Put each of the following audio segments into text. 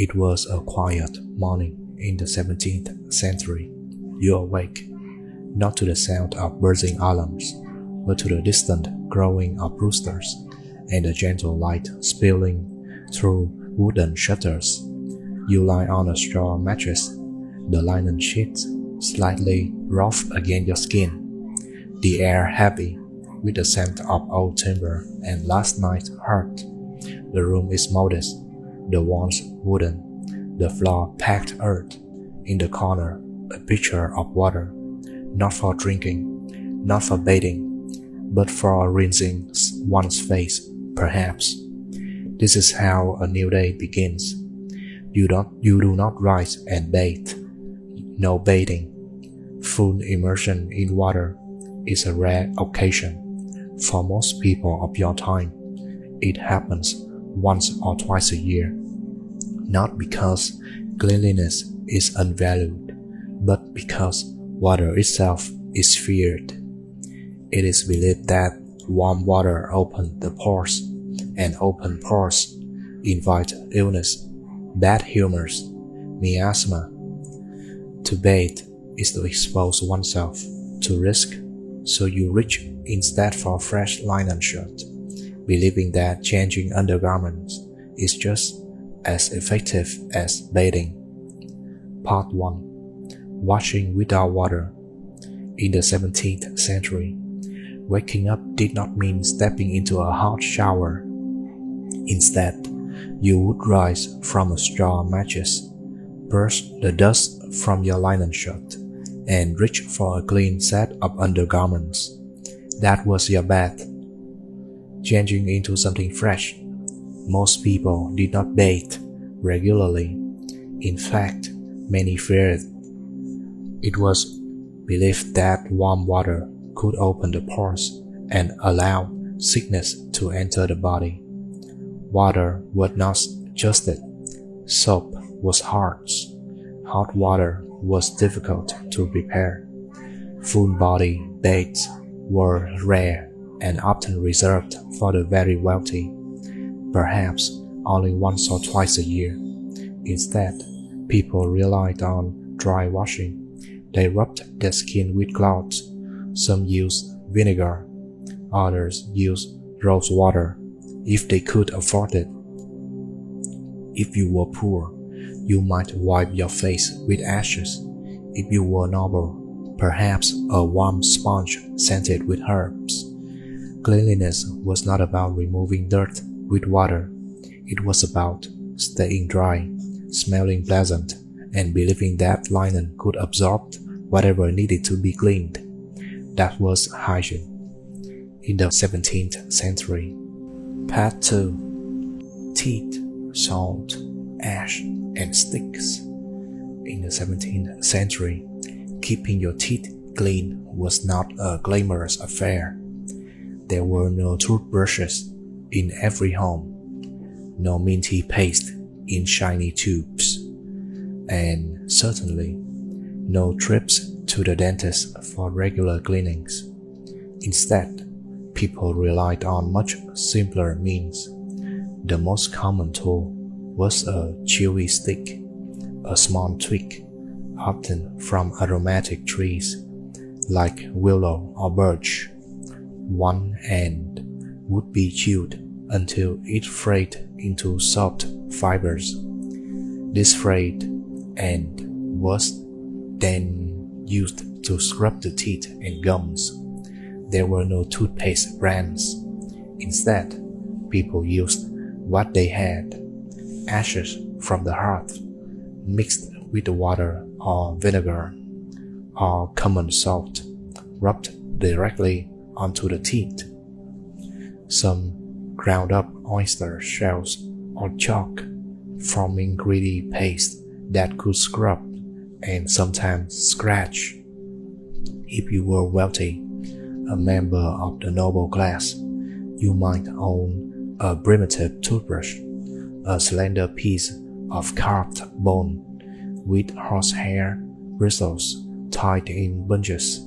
It was a quiet morning in the 17th century. You awake, not to the sound of buzzing alarms, but to the distant crowing of roosters and the gentle light spilling through wooden shutters. You lie on a straw mattress, the linen sheets slightly rough against your skin, the air heavy with the scent of old timber and last night's hearth. The room is modest, the walls wooden, the floor packed earth. In the corner, a pitcher of water, not for drinking, not for bathing, but for rinsing one's face, perhaps. This is how a new day begins. You do not rise and bathe. No bathing. Full immersion in water is a rare occasion. For most people of your time, it happens once or twice a year. Not because cleanliness is unvalued, but because water itself is feared. It is believed that warm water opens the pores, and open pores invite illness, bad humors, miasma. To bathe is to expose oneself to risk, so you reach instead for a fresh linen shirt, believing that changing undergarments is just as effective as bathing. Part 1. Washing without water. In the 17th century, waking up did not mean stepping into a hot shower. Instead, you would rise from a straw mattress, brush the dust from your linen shirt, and reach for a clean set of undergarments. That was your bath. Changing into something fresh. Most people did not bathe regularly. In fact, many feared. It was believed that warm water could open the pores and allow sickness to enter the body. Water was not just it. Soap was harsh. Hot water was difficult to prepare. Full body baths were rare and often reserved for the very wealthy, perhaps only once or twice a year. Instead, people relied on dry washing. They rubbed their skin with cloths. Some used vinegar, others used rose water, if they could afford it. If you were poor, you might wipe your face with ashes. If you were noble, perhaps a warm sponge scented with herbs. Cleanliness was not about removing dirt with water. It was about staying dry, smelling pleasant, and believing that linen could absorb whatever needed to be cleaned. That was hygiene. In the 17th century. Part 2. Teeth, salt, ash, and sticks. In the 17th century, keeping your teeth clean was not a glamorous affair. There were no toothbrushes in every home, no minty paste in shiny tubes, and certainly no trips to the dentist for regular cleanings. Instead, people relied on much simpler means. The most common tool was a chewy stick, a small twig, often from aromatic trees like willow or birch. One end would be chewed until it frayed into soft fibers. This frayed end was then used to scrub the teeth and gums. There were no toothpaste brands. Instead, people used what they had: ashes from the hearth, mixed with water or vinegar, or common salt, rubbed directly onto the teeth. Some ground up oyster shells or chalk, forming gritty paste that could scrub and sometimes scratch. If you were wealthy, a member of the noble class, you might own a primitive toothbrush, a slender piece of carved bone with horsehair bristles tied in bunches,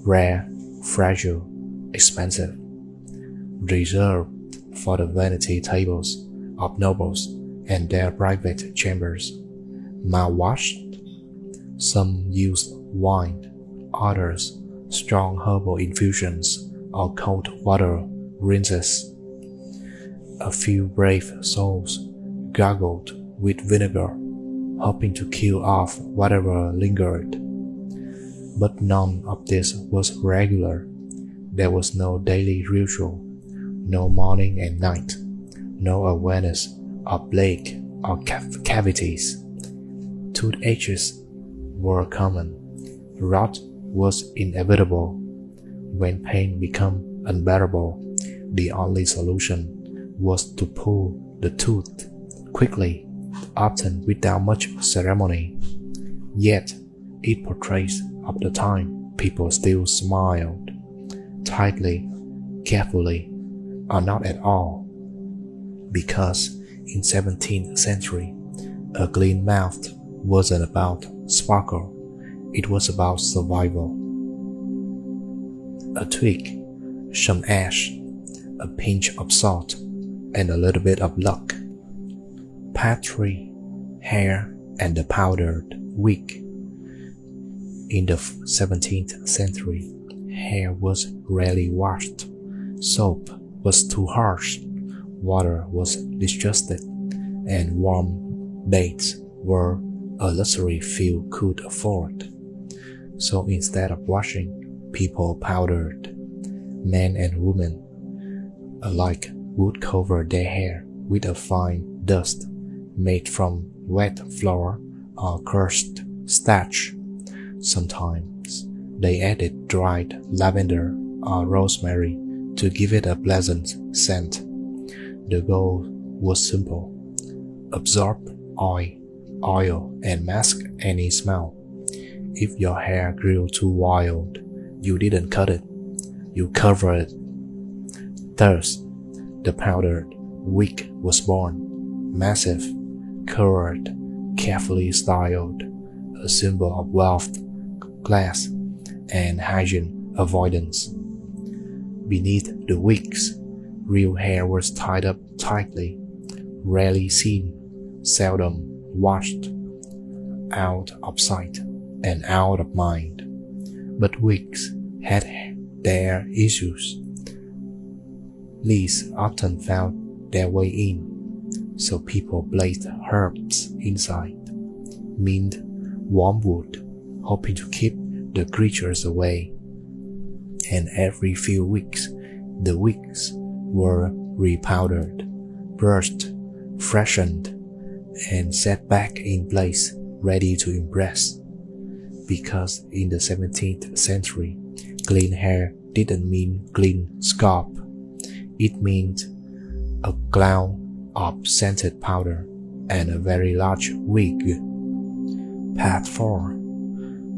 rare, fragile, expensive, reserved for the vanity tables of nobles and their private chambers, mouthwashed. Some used wine, others strong herbal infusions or cold water rinses. A few brave souls gargled with vinegar, hoping to kill off whatever lingered. But none of this was regular. There was no daily ritual, no morning and night, no awareness of plague or cavities. Toothaches were common. Rot was inevitable. When pain became unbearable, the only solution was to pull the tooth quickly, often without much ceremony. Yet, it portrays of the time people still smiled, tightly, carefully, or not at all. Because in 17th century, a clean mouth wasn't about sparkle, it was about survival. A twig, some ash, a pinch of salt, and a little bit of luck. Part 3. Hair and the powdered wig. In the 17th century, hair was rarely washed. Soap was too harsh, water was distrusted, and warm baths were a luxury few could afford. So instead of washing, people powdered. Men and women alike would cover their hair with a fine dust made from wet flour or crushed starch. Sometimes they added dried lavender or rosemary to give it a pleasant scent. The goal was simple: absorb oil and mask any smell. If your hair grew too wild, you didn't cut it, you covered it. Thus, the powdered wig was born, massive, curled, carefully styled, a symbol of wealth, class, and hygiene avoidance. Beneath the wigs, real hair was tied up tightly, rarely seen, seldom washed, out of sight and out of mind. But wigs had their issues. Leaves often found their way in, so people placed herbs inside, mint, wormwood, hoping to keep the creatures away. And every few weeks, the wigs were repowdered, brushed, freshened, and set back in place, ready to impress. Because in the 17th century, clean hair didn't mean clean scalp. It meant a cloud of scented powder and a very large wig. Part 4.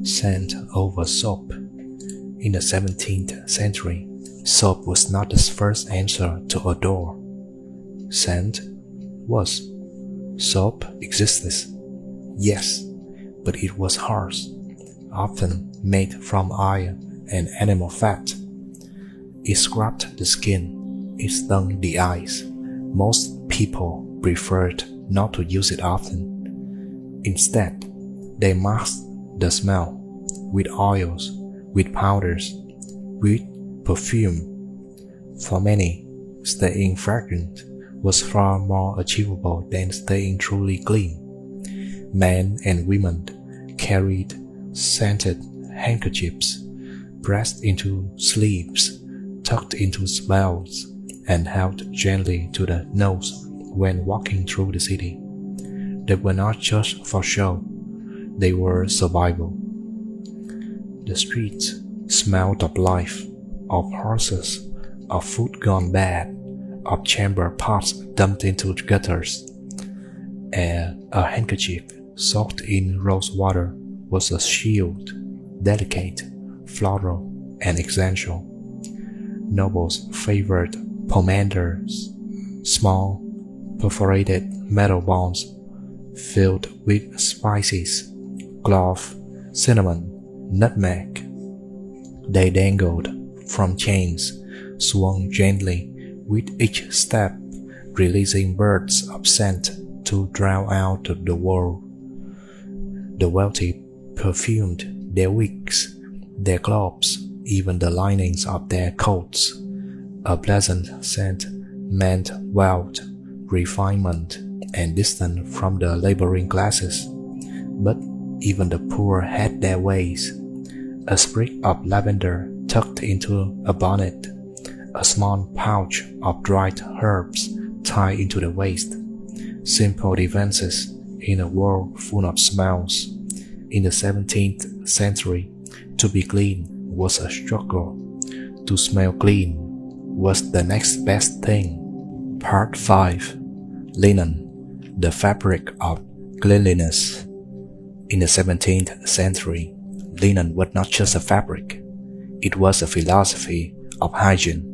Scent over soap. In the 17th century, soap was not the first answer to a door. Scent was. Soap existed, yes, but it was harsh, often made from iron and animal fat. It scrubbed the skin, it stung the eyes. Most people preferred not to use it often. Instead, they masked the smell with oils, with powders, with perfume. For many, staying fragrant was far more achievable than staying truly clean. Men and women carried scented handkerchiefs pressed into sleeves, tucked into belts, and held gently to the nose when walking through the city. They were not just for show, they were survival. The streets smelled of life, of horses, of food gone bad, of chamber pots dumped into gutters. And a handkerchief soaked in rose water was a shield, delicate, floral, and essential. Nobles favored pomanders, small, perforated metal balls filled with spices, clove, cinnamon, nutmeg. They dangled from chains, swung gently with each step, releasing bursts of scent to drown out the world. The wealthy perfumed their wigs, their clothes, even the linings of their coats. A pleasant scent meant wealth, refinement, and distance from the laboring classes. But even the poor had their ways. A sprig of lavender tucked into a bonnet, a small pouch of dried herbs tied into the waist. Simple devices in a world full of smells. In the 17th century, to be clean was a struggle. To smell clean was the next best thing. Part 5. Linen, the fabric of cleanliness. In the 17th century, linen was not just a fabric, it was a philosophy of hygiene.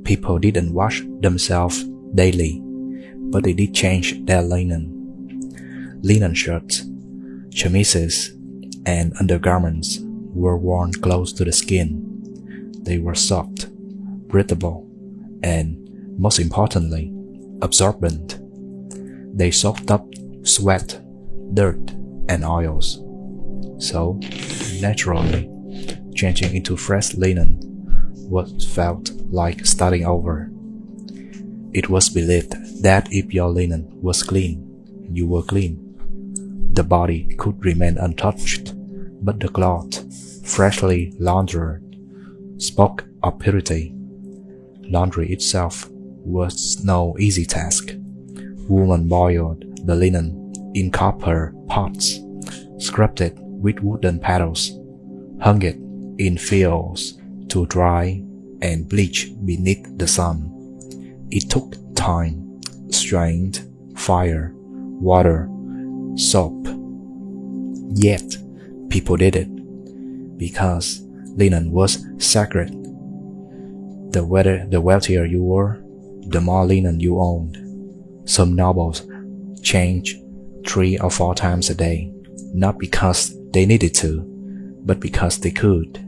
People didn't wash themselves daily, but they did change their linen. Linen shirts, chemises, and undergarments were worn close to the skin. They were soft, breathable, and, most importantly, absorbent. They soaked up sweat, dirt, and oils. So, naturally, changing into fresh linen what felt like starting over. It was believed that if your linen was clean, you were clean. The body could remain untouched, but the cloth, freshly laundered, spoke of purity. Laundry itself was no easy task. Women boiled the linen in copper pots, scrubbed it with wooden paddles, hung it in fields to dry, and bleached beneath the sun. It took time, strength, fire, water, soap. Yet, people did it, because linen was sacred. The wealthier you were, the more linen you owned. Some nobles changed 3 or 4 times a day, not because they needed to, but because they could.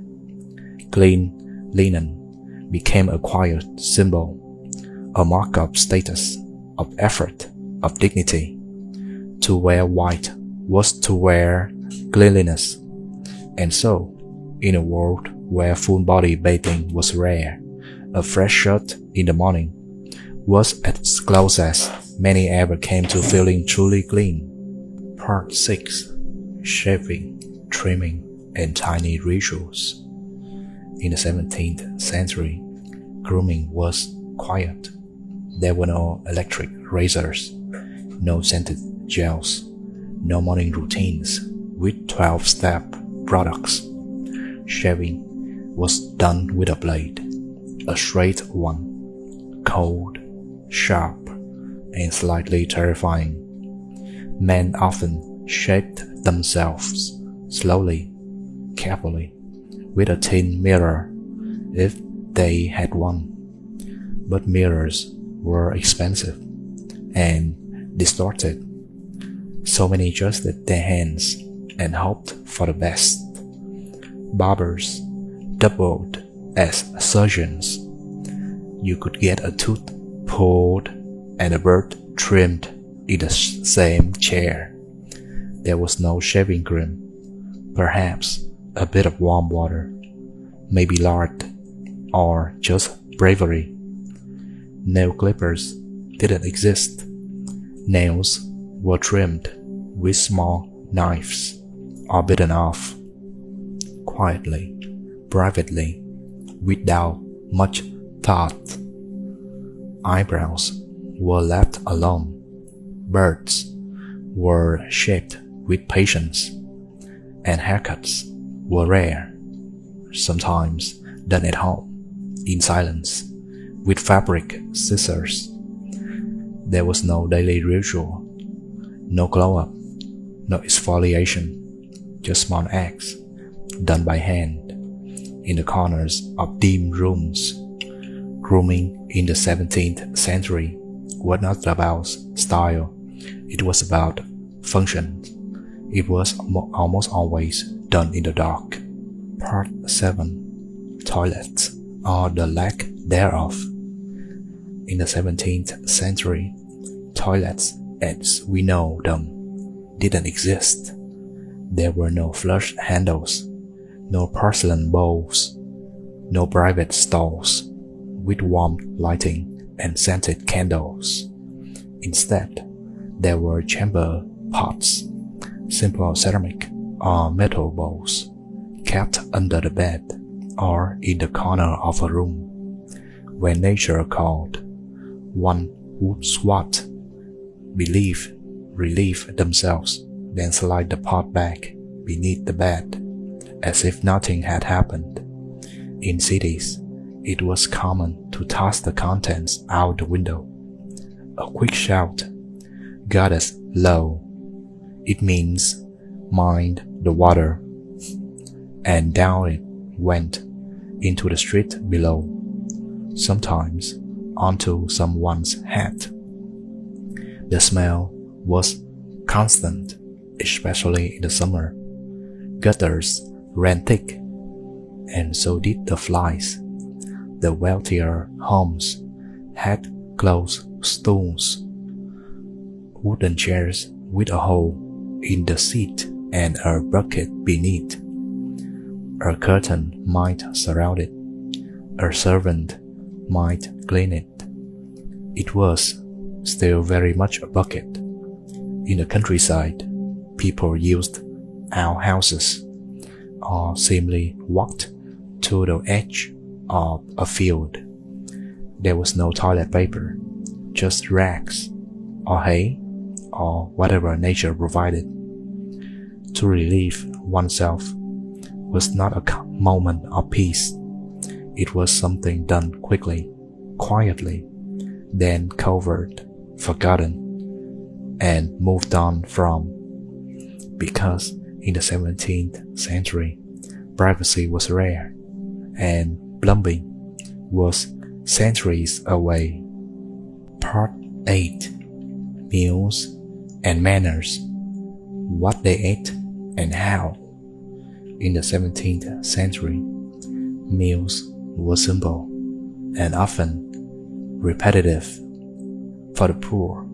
Clean linen became a quiet symbol, a mark of status, of effort, of dignity. To wear white was to wear cleanliness. And so, in a world where full-body bathing was rare, a fresh shirt in the morning was as close as many ever came to feeling truly clean. Part 6. Shaving, trimming, and tiny rituals. In the 17th century, grooming was quiet. There were no electric razors, no scented gels, no morning routines with 12-step products. Shaving was done with a blade, a straight one, cold, sharp, and slightly terrifying. Men often shaved themselves slowly, carefully, with a tin mirror, if they had one. But mirrors were expensive and distorted, so many adjusted their hands and hoped for the best. Barbers doubled as surgeons. You could get a tooth pulled and a bird trimmed in the same chair. There was no shaving cream, perhaps a bit of warm water, maybe lard, or just bravery. Nail clippers didn't exist. Nails were trimmed with small knives or bitten off, quietly, privately, without much thought. Eyebrows were left alone. Birds were shaped with patience, and haircuts were rare, sometimes done at home, in silence, with fabric scissors. There was no daily ritual, no glow-up, no exfoliation, just small acts, done by hand, in the corners of dim rooms. Grooming in the 17th century was not about style, it was about function. It was almost always done in the dark. Part 7. Toilets, or the lack thereof. In the 17th century, toilets as we know them didn't exist. There were no flush handles, no porcelain bowls, no private stalls with warm lighting and scented candles. Instead, there were chamber pots, simple ceramic or metal bowls, kept under the bed or in the corner of a room. When nature called, one would squat, relieve themselves, then slide the pot back beneath the bed, as if nothing had happened. In cities, it was common to toss the contents out the window. A quick shout got us low. It means mind the water, and down it went into the street below, sometimes onto someone's head. The smell was constant, especially in the summer. Gutters ran thick, and so did the flies. The wealthier homes had closed stools, wooden chairs with a hole in the seat and a bucket beneath. A curtain might surround it. A servant might clean it. It was still very much a bucket. In the countryside, people used outhouses or simply walked to the edge of a field. There was no toilet paper, just rags or hay or whatever nature provided. To relieve oneself was not a moment of peace. It was something done quickly, quietly, then covered, forgotten, and moved on from. Because in the 17th century, privacy was rare, and plumbing was centuries away. Part 8. Meals and Manners. What they ate and how. In the 17th century, meals were simple and often repetitive. For the poor,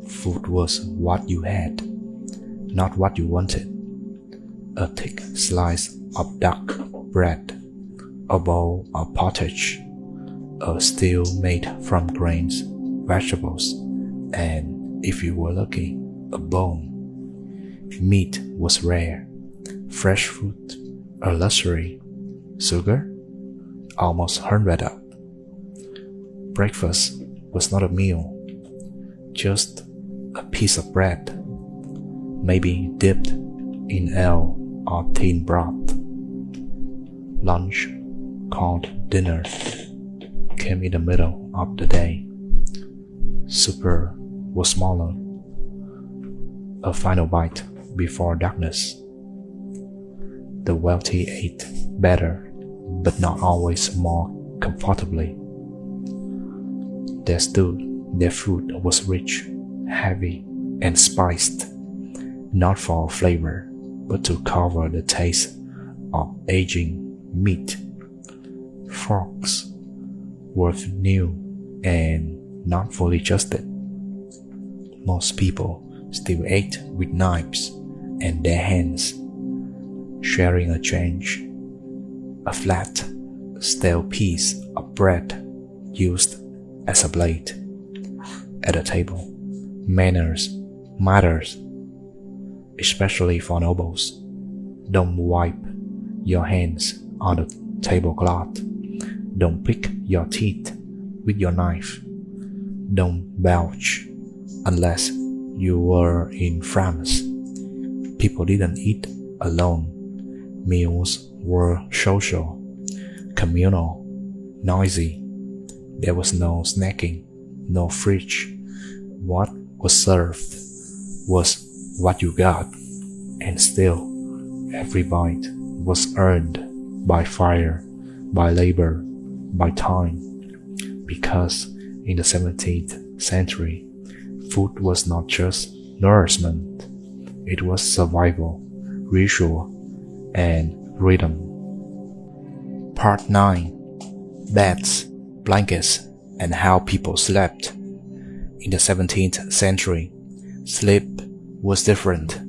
food was what you had, not what you wanted. A thick slice of dark bread, a bowl of pottage, a stew made from grains, vegetables, and, if you were lucky, a bone. Meat was rare, fresh fruit a luxury, sugar almost unread up. Breakfast was not a meal, just a piece of bread, maybe dipped in ale or thin broth. Lunch, called dinner, came in the middle of the day. Supper was smaller, a final bite before darkness. The wealthy ate better, but not always more comfortably. Their food was rich, heavy, and spiced, not for flavor, but to cover the taste of aging meat. Forks were new and not fully adjusted. Most people still ate with knives and their hands, sharing a change, a flat, stale piece of bread used as a plate. At a table, manners matters, especially for nobles. Don't wipe your hands on the tablecloth. Don't pick your teeth with your knife. Don't belch unless you were in France. People didn't eat alone. Meals were social, communal, noisy. There was no snacking, no fridge. What was served was what you got, and still every bite was earned by fire, by labor, by time. Because in the 17th century, food was not just nourishment, it was survival, ritual, and rhythm. Part 9. Beds, blankets, and how people slept. In the 17th century, Sleep was different.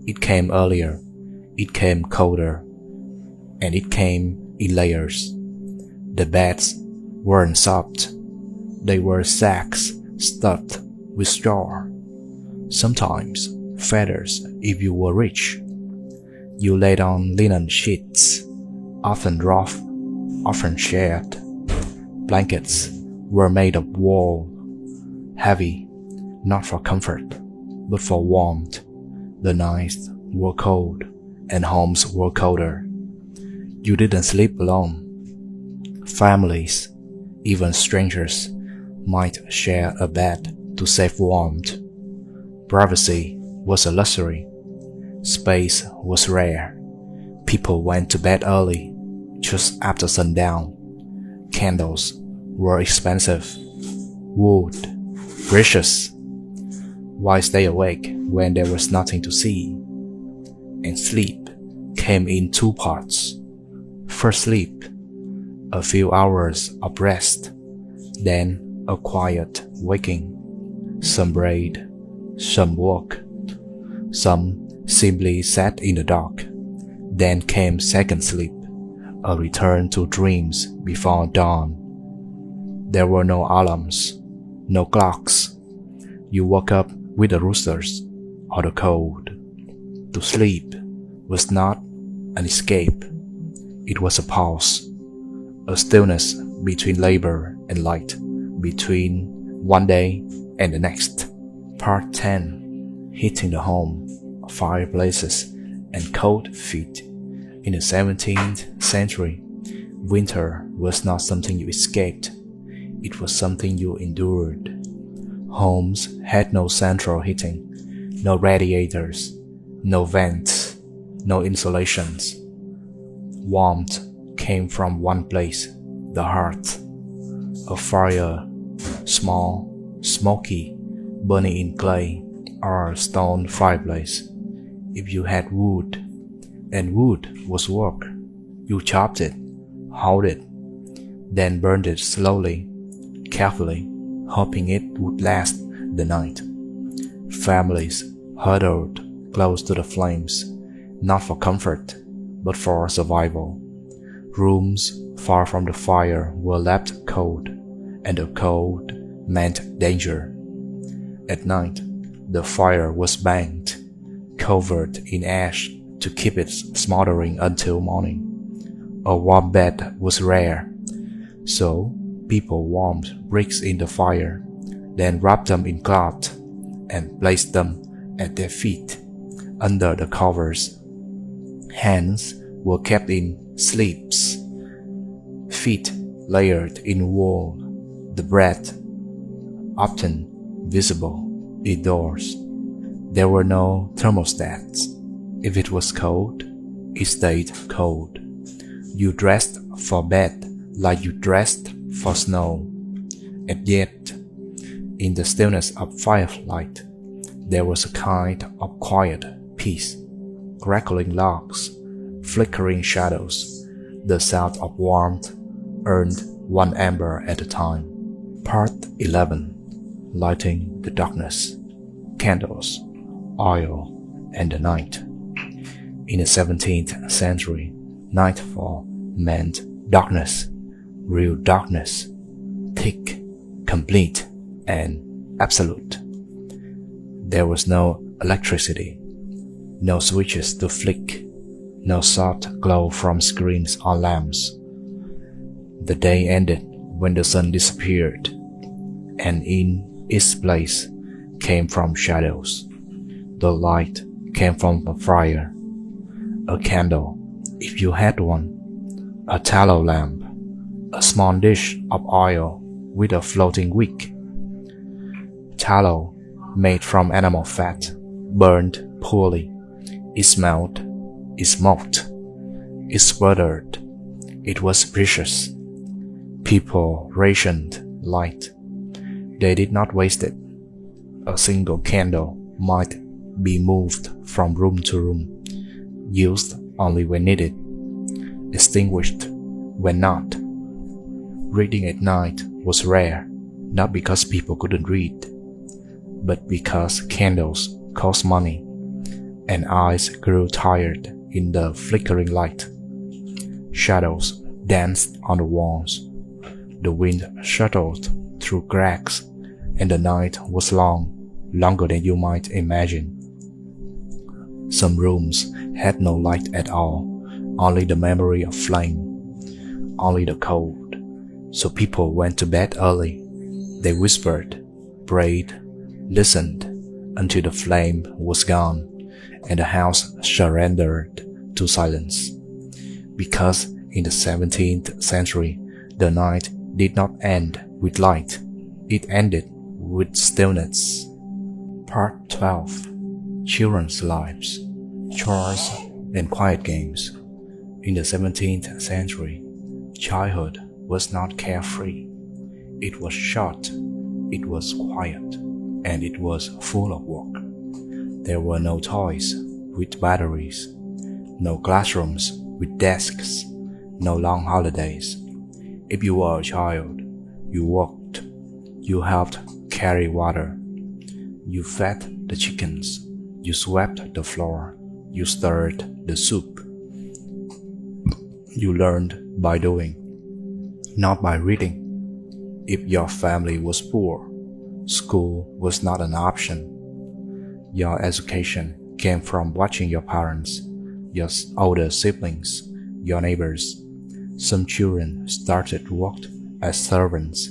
It came earlier, it came colder, and it came in layers. The beds weren't soft. They were sacks stuffed with straw. Sometimes feathers if you were rich. You laid on linen sheets, often rough, often shared. Blankets were made of wool, heavy, not for comfort, but for warmth. The nights were cold, and homes were colder. You didn't sleep alone. Families, even strangers, might share a bed to save warmth. Privacy was a luxury. Space was rare. People went to bed early, just after sundown. Candles were expensive. Wood, precious. Why stay awake when there was nothing to see? And sleep came in two parts. First sleep, a few hours of rest, then a quiet waking. Some prayed, some woke, some simply sat in the dark. Then came second sleep, a return to dreams before dawn. There were no alarms, no clocks. You woke up with the roosters or the cold. To sleep was not an escape. It was a pause, a stillness between labor and light, between one day and the next. Part 10. Hitting the home, fireplaces, and cold feet. In the 17th century, winter was not something you escaped. It was something you endured. Homes had no central heating, no radiators, no vents, no insulations. Warmth came from one place, the hearth. A fire, small, smoky, burning in clay or a stone fireplace. If you had wood, and wood was work, you chopped it, hauled it, then burned it slowly, carefully, hoping it would last the night. Families huddled close to the flames, not for comfort, but for survival. Rooms far from the fire were left cold, and the cold meant danger. At night, the fire was banked, covered in ash to keep it smoldering until morning. A warm bed was rare, so people warmed bricks in the fire, then wrapped them in cloth and placed them at their feet under the covers. Hands were kept in sleeps, feet layered in wool, the breath often visible indoors. There were no thermostats. If it was cold, it stayed cold. You dressed for bed like you dressed for snow. And yet, in the stillness of firelight, there was a kind of quiet peace. Crackling logs, flickering shadows, the sound of warmth earned one ember at a time. Part 11. Lighting the darkness. Candles, oil, and the night. In the 17th century, nightfall meant darkness, real darkness, thick, complete, and absolute. There was no electricity, no switches to flick, no soft glow from screens or lamps. The day ended when the sun disappeared, and in its place came from shadows. The light came from a fire, a candle, if you had one, a tallow lamp, a small dish of oil with a floating wick. Tallow, made from animal fat, burned poorly. It smelled, it smoked, it sputtered. It was precious. People rationed light. They did not waste it. A single candle might be moved from room to room, used only when needed, extinguished when not. Reading at night was rare, not because people couldn't read, but because candles cost money, and eyes grew tired in the flickering light. Shadows danced on the walls. The wind shuttled through cracks, and the night was long, longer than you might imagine. Some rooms had no light at all, only the memory of flame, only the cold. So people went to bed early. They whispered, prayed, listened until the flame was gone and the house surrendered to silence. Because in the 17th century, the night did not end with light. It ended with stillness. Part 12. Children's Lives, Chores and Quiet Games. In the 17th century, childhood was not carefree. It was short, it was quiet, and it was full of work. There were no toys with batteries, no classrooms with desks, no long holidays. If you were a child, you walked, you helped carry water, you fed the chickens, you swept the floor, you stirred the soup. You learned by doing, not by reading. If your family was poor, school was not an option. Your education came from watching your parents, your older siblings, your neighbors. Some children started work as servants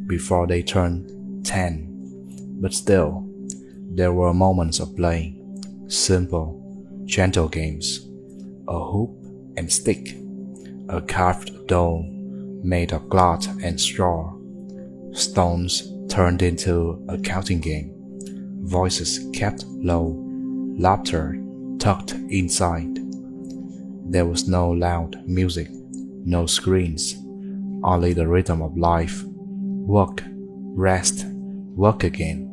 before they turned 10, but still, there were moments of playing, simple, gentle games, a hoop and stick, a carved doll made of cloth and straw, stones turned into a counting game, voices kept low, laughter tucked inside. There was no loud music, no screens, only the rhythm of life. Work, rest, work again.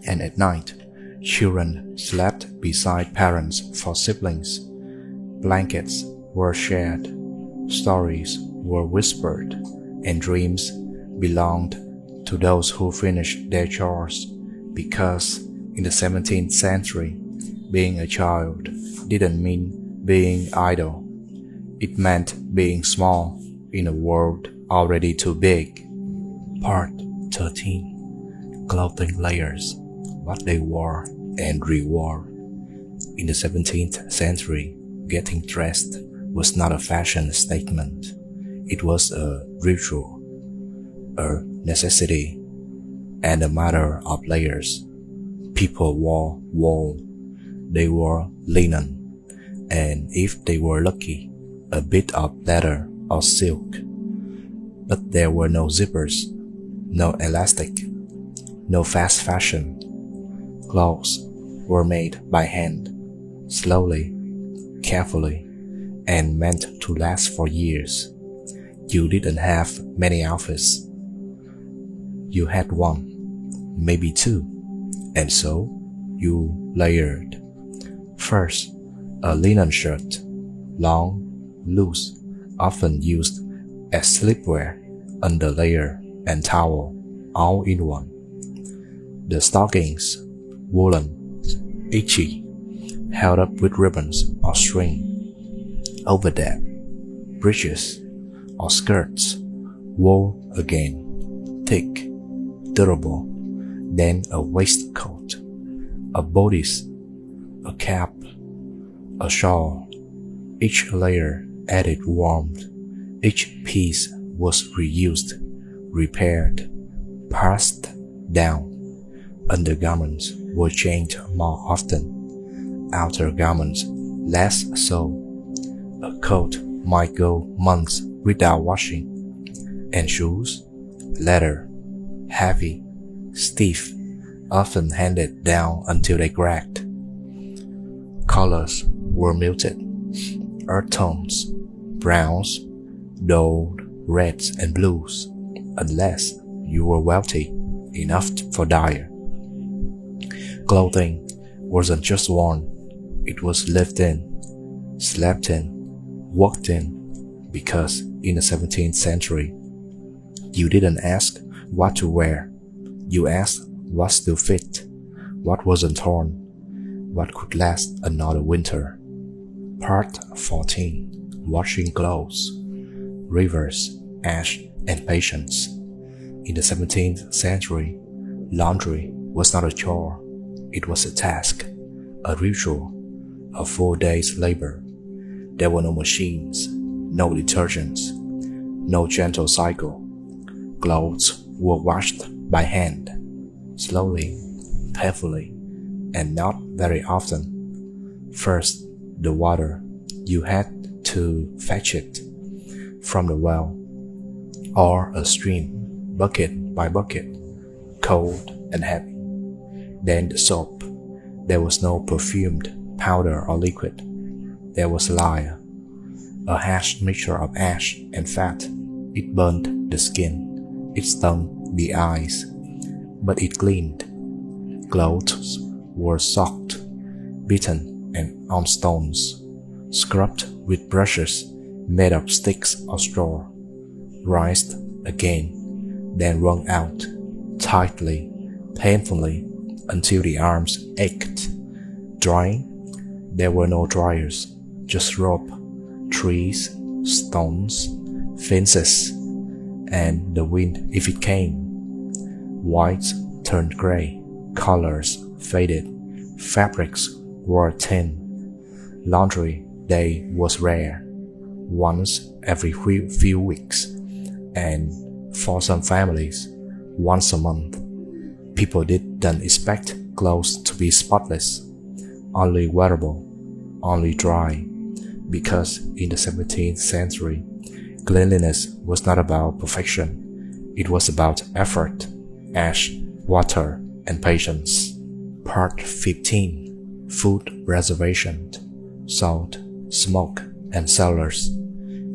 And at night, children slept beside parents for siblings. Blankets were shared, stories were whispered, and dreams belonged to those who finished their chores, because in the 17th century, being a child didn't mean being idle. It meant being small in a world already too big. Part 13. Clothing layers, what they wore and rewore. In the 17th century, getting dressed was not a fashion statement. It was a ritual, a necessity, and a matter of layers. People wore wool, they wore linen, and if they were lucky, a bit of leather or silk. But there were no zippers, no elastic, no fast fashion. Clothes were made by hand, slowly, carefully, and meant to last for years. You didn't have many outfits. You had one, maybe two, and so you layered. First, a linen shirt, long, loose, often used as sleepwear, underlayer, and towel, all in one. The stockings, woolen, itchy, held up with ribbons or string. Over that, breeches or skirts, wool again, thick, durable, then a waistcoat, a bodice, a cap, a shawl. Each layer added warmth. Each piece was reused, repaired, passed down. Undergarments were changed more often, outer garments less so. A coat might go months without washing, and shoes, leather, heavy, stiff, often handed down until they cracked. Colors were muted, earth tones, browns, dull reds and blues, unless you were wealthy enough for dye. Clothing wasn't just worn, it was lived in, slept in, walked in, because in the 17th century, you didn't ask what to wear, you asked what still fit, what wasn't torn, what could last another winter. Part 14. Washing clothes, rivers, ash, and patience. In the 17th century, laundry was not a chore. It was a task, a ritual, a full day's labor. There were no machines, no detergents, no gentle cycle. Clothes were washed by hand, slowly, painfully, and not very often. First, the water. You had to fetch it from the well or a stream, bucket by bucket, cold and heavy. Then the soap. There was no perfumed powder or liquid. There was lye, a hashed mixture of ash and fat. It burned the skin, it stung the eyes, but it cleaned. Clothes were soaked, beaten and on stones, scrubbed with brushes made of sticks or straw, rinsed again, then wrung out, tightly, painfully, until the arms ached. Drying? There were no dryers, just rope, trees, stones, fences, and the wind if it came. Whites turned gray, colors faded, fabrics wore thin. Laundry day was rare, once every few weeks, and for some families, once a month. People didn't expect clothes to be spotless, only wearable, only dry, because in the 17th century, cleanliness was not about perfection, it was about effort, ash, water, and patience. Part 15. Food preservation, salt, smoke, and cellars.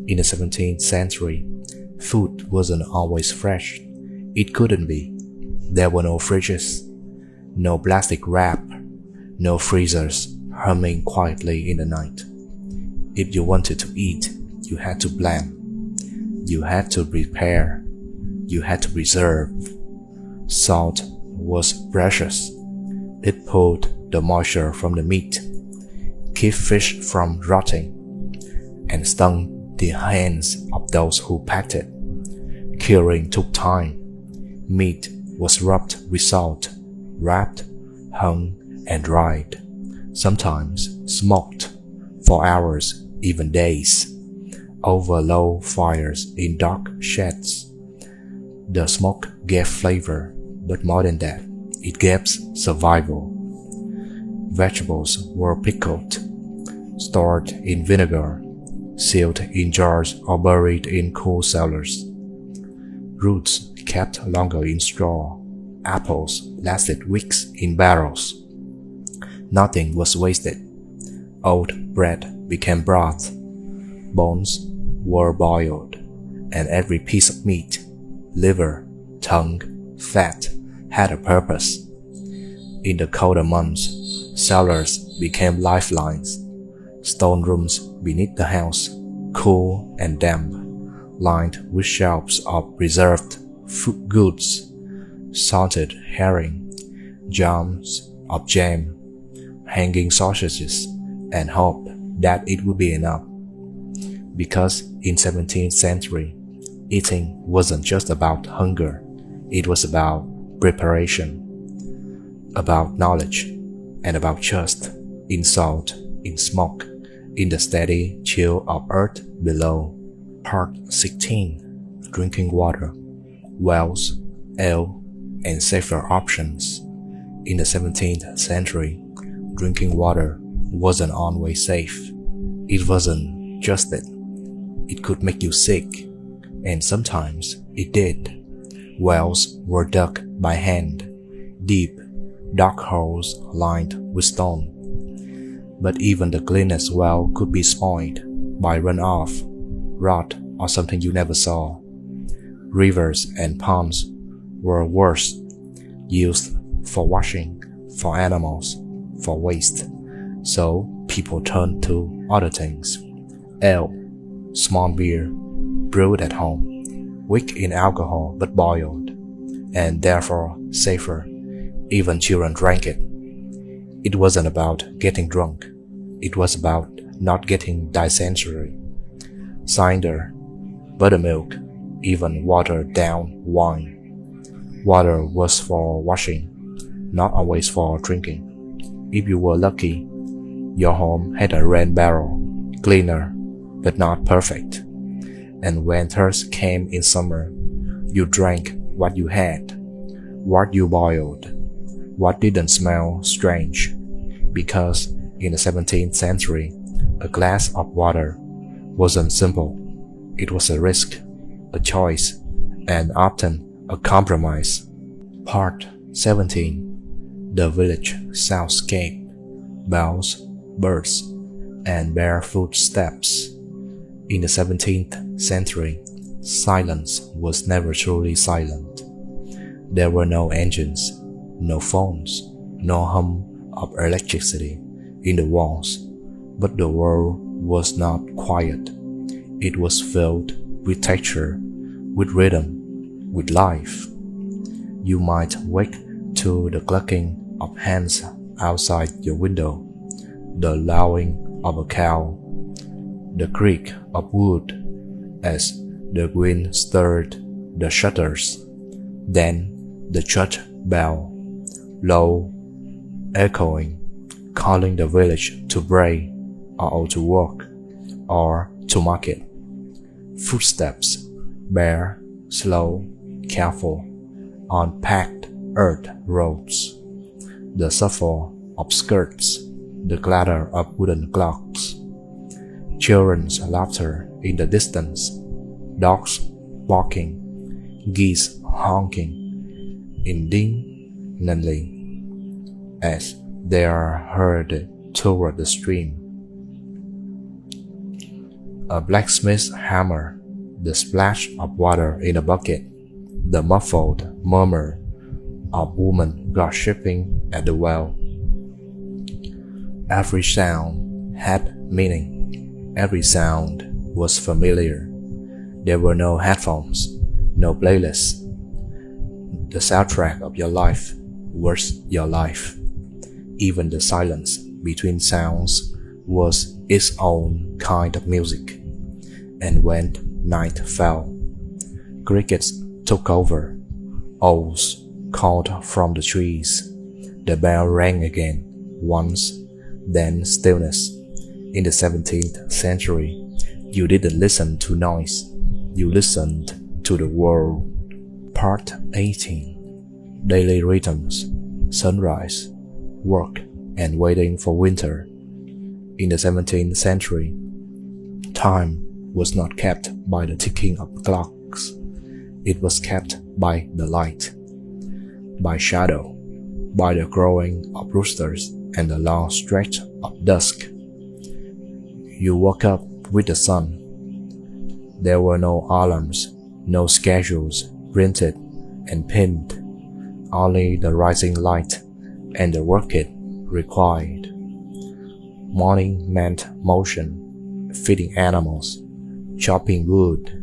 In the 17th century, food wasn't always fresh. It couldn't be. There were no fridges, no plastic wrap, no freezers humming quietly in the night. If you wanted to eat, you had to plan. You had to prepare. You had to preserve. Salt was precious. It pulled the moisture from the meat, kept fish from rotting, and stung the hands of those who packed it. Curing took time. Meat was rubbed with salt, wrapped, hung, and dried, sometimes smoked for hours, even days, over low fires in dark sheds. The smoke gave flavor, but more than that, it gave survival. Vegetables were pickled, stored in vinegar, sealed in jars or buried in cool cellars. Roots kept longer in straw. Apples lasted weeks in barrels. Nothing was wasted. Old bread became broth. Bones were boiled, and every piece of meat, liver, tongue, fat, had a purpose. In the colder months, cellars became lifelines. Stone rooms beneath the house, cool and damp, lined with shelves of preserved food goods, salted herring, jams of jam, hanging sausages, and hope that it would be enough. Because in 17th century, eating wasn't just about hunger, it was about preparation, about knowledge, and about trust in salt, in smoke, in the steady chill of earth below. Part 16. Drinking water, wells, ale, and safer options. In the 17th century, drinking water wasn't always safe. It wasn't just that. It could make you sick, and sometimes it did. Wells were dug by hand, deep, dark holes lined with stone. But even the cleanest well could be spoiled by runoff, rot, or something you never saw. Rivers and ponds were worse, used for washing, for animals, for waste. So people turned to other things. Ale, small beer, brewed at home, weak in alcohol but boiled, and therefore safer, Even children drank it. It wasn't about getting drunk. It was about not getting dysentery. Cider, buttermilk, even watered down wine. Water was for washing, not always for drinking. If you were lucky, your home had a rain barrel, cleaner, but not perfect. And when thirst came in summer, you drank what you had, what you boiled, what didn't smell strange, because in the 17th century, a glass of water wasn't simple. It was a risk, a choice, and often a compromise. Part 17. The village soundscape, bells, birds, and bare footsteps. In the 17th century, silence was never truly silent. There were no engines, no phones, no hum of electricity in the walls, but the world was not quiet. It was filled with texture, with rhythm, with life. You might wake to the clucking of hands outside your window, the lowing of a cow, the creak of wood as the wind stirred the shutters, then the church bell, low, echoing, calling the village to pray or to work or to market. Footsteps, bare, slow, careful, on packed earth roads. The shuffle of skirts, the clatter of wooden clocks. Children's laughter in the distance, dogs barking, geese honking indignantly as they are hurried toward the stream. A blacksmith's hammer, the splash of water in a bucket, the muffled murmur of women gossiping at the well. Every sound had meaning. Every sound was familiar. There were no headphones, no playlists. The soundtrack of your life was your life. Even the silence between sounds was its own kind of music. And when night fell, crickets took over. Owls called from the trees. The bell rang again, once, then stillness. In the 17th century, you didn't listen to noise. You listened to the world. Part 18. Daily rhythms, sunrise, work, and waiting for winter. In the 17th century, time was not kept by the ticking of clocks. It was kept by the light, by shadow, by the crowing of roosters and the long stretch of dusk. You woke up with the sun. There were no alarms, no schedules printed and pinned, only the rising light and the work it required. Morning meant motion, feeding animals, chopping wood,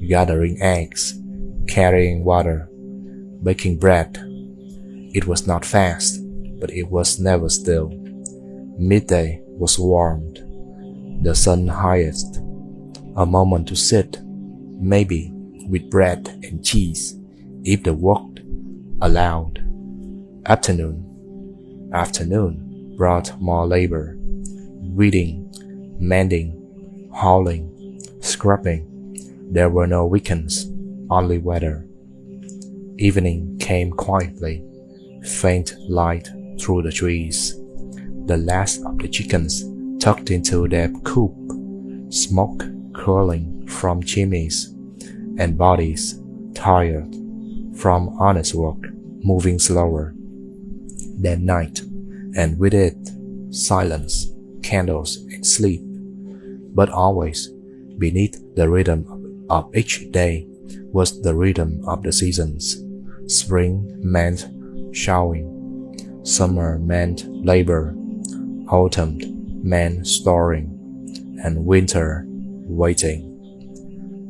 gathering eggs, carrying water, baking bread. It was not fast, but it was never still. Midday was warmed, the sun highest, a moment to sit, maybe with bread and cheese, if the work allowed. Afternoon brought more labor, weeding, mending, hauling, scrubbing. There were no weekends, only weather. Evening came quietly, faint light through the trees. The last of the chickens tucked into their coop, smoke curling from chimneys, and bodies, tired from honest work, moving slower. Then night, and with it, silence, candles, and sleep. But always, beneath the rhythm of each day, was the rhythm of the seasons. Spring meant showering, summer meant labor, autumn meant storing, and winter waiting.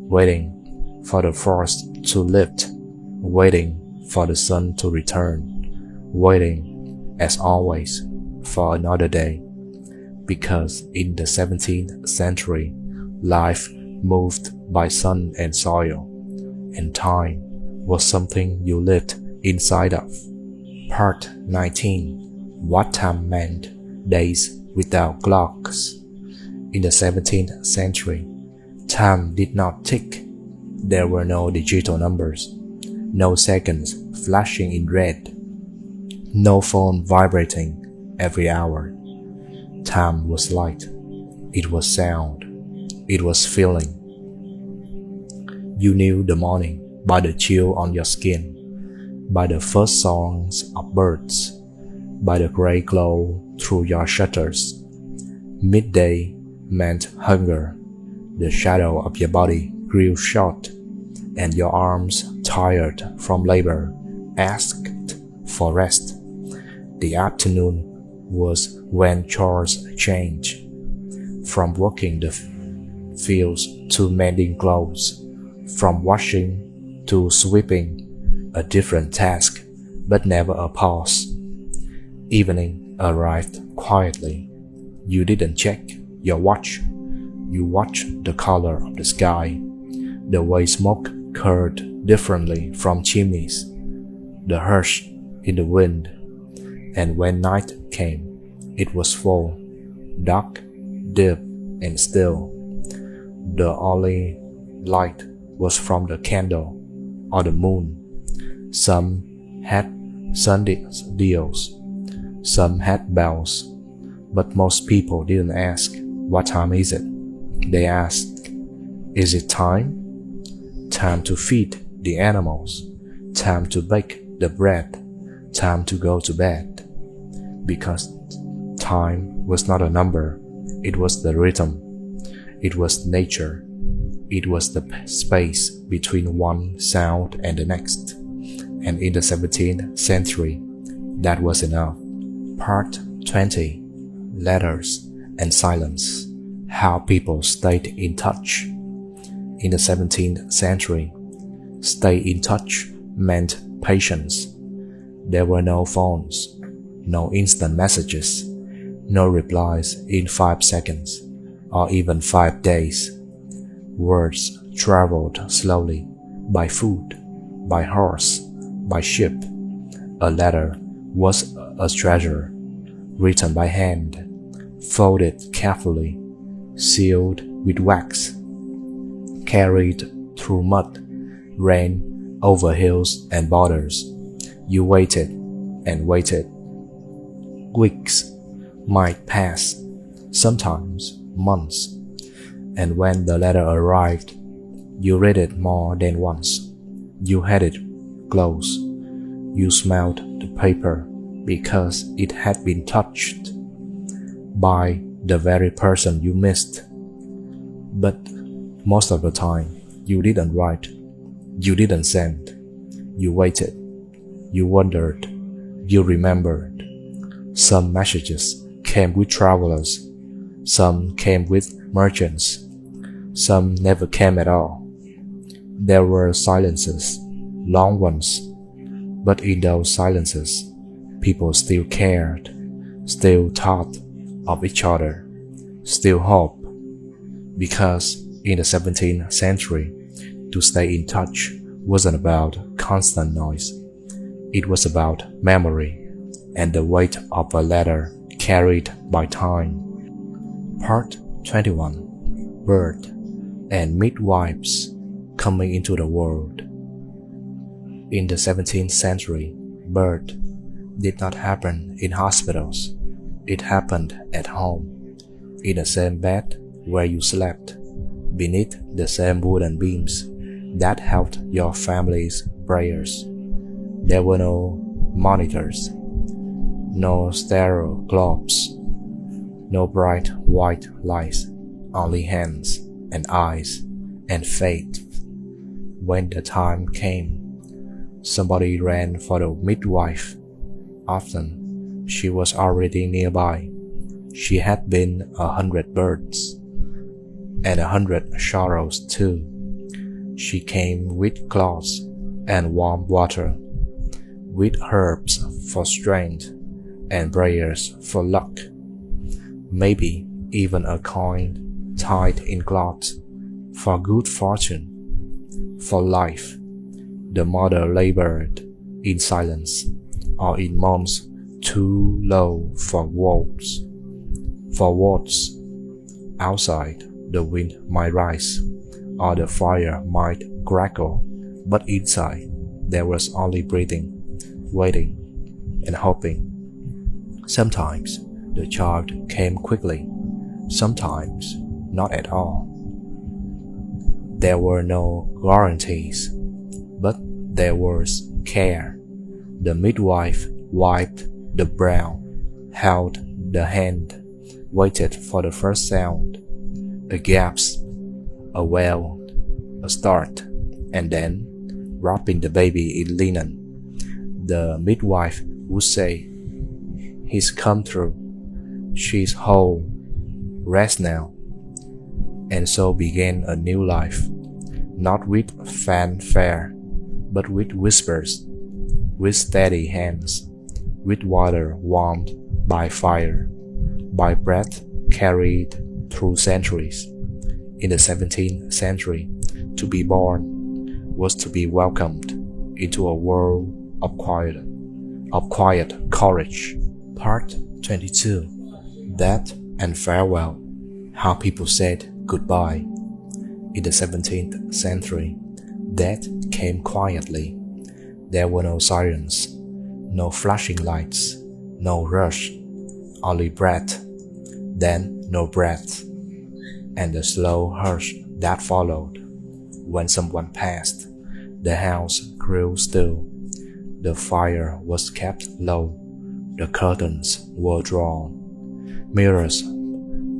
Waiting for the frost to lift, waiting for the sun to return, waiting, as always, for another day. Because in the 17th century, life moved by sun and soil, and time was something you lived inside of. Part 19. What time meant: days without clocks. In the 17th century, time did not tick. There were no digital numbers, no seconds flashing in red, no phone vibrating every hour. Time was light, it was sound, it was feeling. You knew the morning by the chill on your skin, by the first songs of birds, by the gray glow through your shutters. Midday meant hunger. The shadow of your body grew short, and your arms, tired from labor, asked for rest. The afternoon was when chores changed, from working the fields to mending clothes, from washing to sweeping, a different task, but never a pause. Evening arrived quietly. You didn't check your watch. You watched the color of the sky, the way smoke curled differently from chimneys, the hush in the wind. And when night came, it was full, dark, deep, and still. The only light was from the candle or the moon. Some had sundials, some had bells, but most people didn't ask, "What time is it?" They asked, "Is it time?" Time to feed the animals, time to bake the bread, time to go to bed. Because time was not a number, it was the rhythm, it was nature, it was the space between one sound and the next. And in the 17th century, that was enough. Part 20. Letters and silence. How people stayed in touch. In the 17th century, stay in touch meant patience. There were no phones, no instant messages, no replies in 5 seconds, or even 5 days. Words traveled slowly, by foot, by horse, by ship. A letter was a treasure, written by hand, folded carefully, sealed with wax, carried through mud, rain, over hills and borders. You waited and waited. Weeks might pass, sometimes months, and when the letter arrived, you read it more than once. You had it close. You smelled the paper because it had been touched by the very person you missed. But most of the time, you didn't write. You didn't send. You waited. You wondered. You remembered. Some messages came with travelers. Some came with merchants. Some never came at all. There were silences, long ones, but in those silences, people still cared, still thought of each other, still hoped. Because in the 17th century, to stay in touch wasn't about constant noise. It was about memory and the weight of a letter carried by time. Part 21. Birth and midwives coming into the world. In the 17th century, birth did not happen in hospitals. It happened at home, in the same bed where you slept, beneath the same wooden beams that held your family's prayers. There were no monitors, no sterile globes, no bright white lights, only hands and eyes and faith. When the time came, somebody ran for the midwife. Often, she was already nearby. She had been 100 births, and 100 sorrows too. She came with cloths and warm water, with herbs for strength and prayers for luck. Maybe even a coin tied in cloth for good fortune. For life, the mother labored in silence or in moans too low for words. For words, outside the wind might rise, or the fire might crackle, but inside there was only breathing, waiting, and hoping. Sometimes the child came quickly, sometimes not at all. There were no guarantees, but there was care. The midwife wiped the brow, held the hand, waited for the first sound, a gasp, a wail, a start, and then, wrapping the baby in linen, the midwife would say, "He's come through. She's whole. Rest now." And so began a new life, not with fanfare, but with whispers, with steady hands, with water warmed by fire, by breath carried through centuries. In the 17th century, to be born was to be welcomed into a world of quiet courage. Part 22. Death and farewell. How people said goodbye. In the 17th century, death came quietly. There were no sirens, no flashing lights, no rush, only breath, then no breath, and the slow hush that followed. When someone passed, the house grew still. The fire was kept low. The curtains were drawn. Mirrors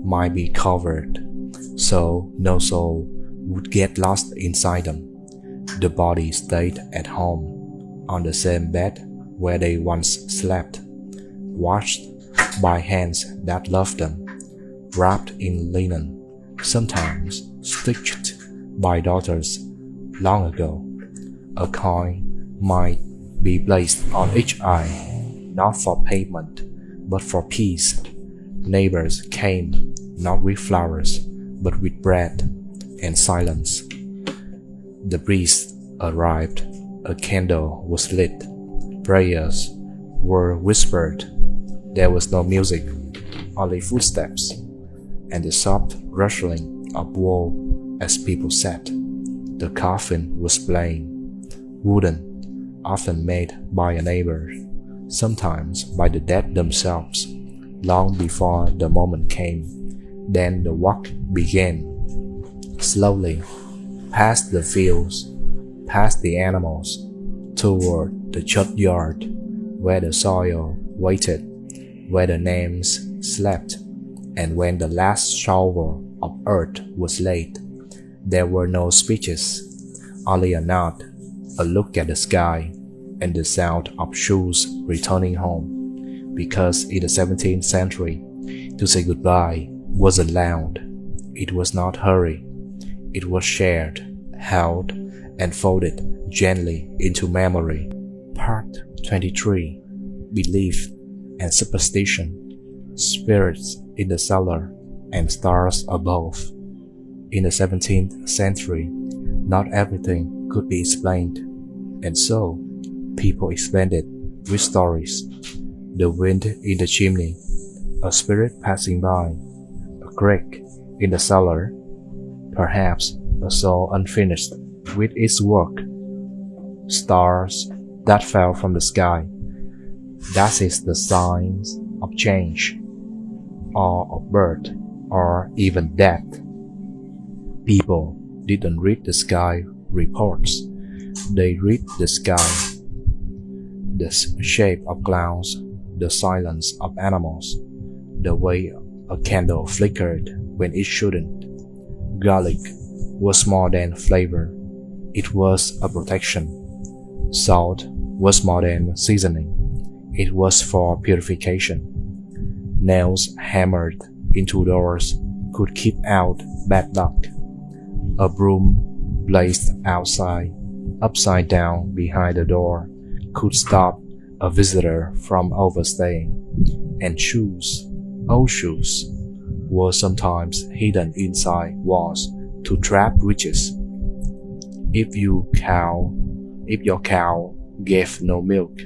might be covered, so no soul would get lost inside them. The body stayed at home, on the same bed where they once slept, washed by hands that loved them, wrapped in linen, sometimes stitched by daughters long ago. A coin might be placed on each eye, not for payment, but for peace. Neighbors came, not with flowers, but with bread and silence. The priest arrived, a candle was lit, prayers were whispered. There was no music, only footsteps, and the soft rustling of wool as people sat. The coffin was plain, wooden, often made by a neighbor, sometimes by the dead themselves, long before the moment came. Then the walk began, slowly, past the fields, past the animals, toward the churchyard, where the soil waited, where the names slept, and when the last shower of earth was laid. There were no speeches, only a nod, a look at the sky, and the sound of shoes returning home, because in the 17th century, to say goodbye wasn't loud. It was not hurried. It was shared, held, and folded gently into memory. Part 23. Belief and superstition. Spirits in the cellar and stars above. In the 17th century, not everything could be explained, and so people explained it with stories. The wind in the chimney, a spirit passing by, a creak in the cellar, perhaps a soul unfinished with its work, stars that fell from the sky. That is the signs of change, or of birth, or even death. People didn't read the sky reports. They read the sky, the shape of clouds, the silence of animals, the way a candle flickered when it shouldn't. Garlic was more than flavor. It was a protection. Salt was more than seasoning. It was for purification. Nails hammered into doors could keep out bad luck. A broom placed upside down behind the door could stop a visitor from overstaying, and shoes, old shoes, were sometimes hidden inside walls to trap witches. If your cow gave no milk,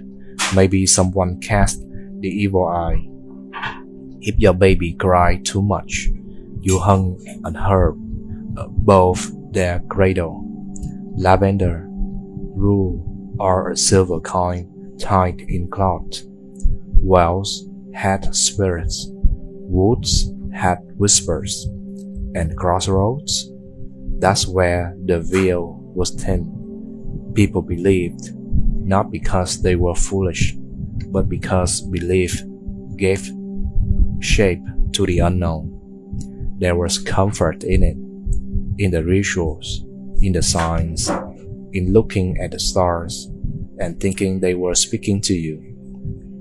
maybe someone cast the evil eye. If your baby cried too much, you hung an herb above their cradle, lavender, rue, or a silver coin tied in cloth. Wells had spirits, woods had whispers, and crossroads, that's where the veil was thin. People believed, not because they were foolish, but because belief gave shape to the unknown. There was comfort in it, in the rituals, in the signs, in looking at the stars and thinking they were speaking to you.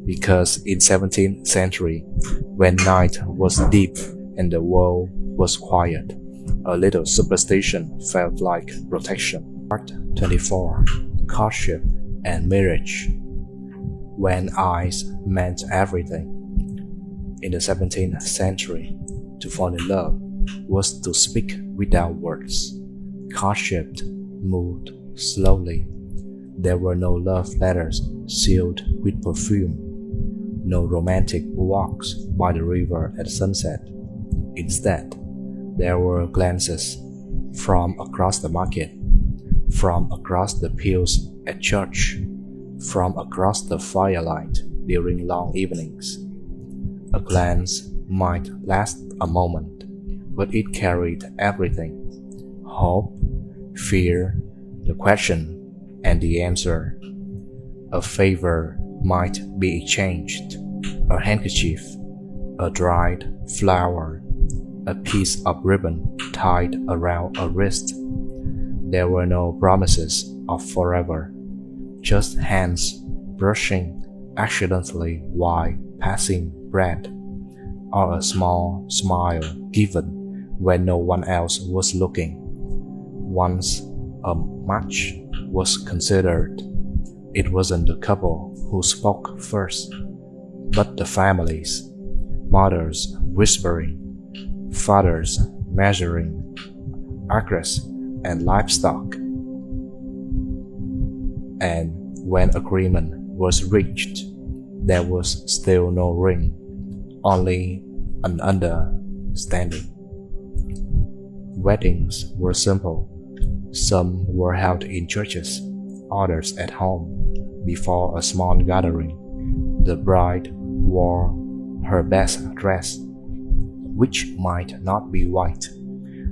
Because in 17th century, when night was deep and the world was quiet, a little superstition felt like protection. Part 24. Courtship and Marriage. When eyes meant everything. In the 17th century, to fall in love was to speak without words. Courtship moved slowly. There were no love letters sealed with perfume, no romantic walks by the river at sunset. Instead, there were glances from across the market, from across the pews at church, from across the firelight during long evenings. A glance might last a moment, but it carried everything: hope, fear, the question, and the answer. A favor might be exchanged: a handkerchief, a dried flower, a piece of ribbon tied around a wrist. There were no promises of forever, just hands brushing accidentally while passing bread, or a small smile given when no one else was looking. Once a match was considered, it wasn't the couple who spoke first, but the families, mothers whispering, fathers measuring acres and livestock. And when agreement was reached, there was still no ring, only an understanding. Weddings were simple. Some were held in churches, others at home, before a small gathering. The bride wore her best dress, which might not be white.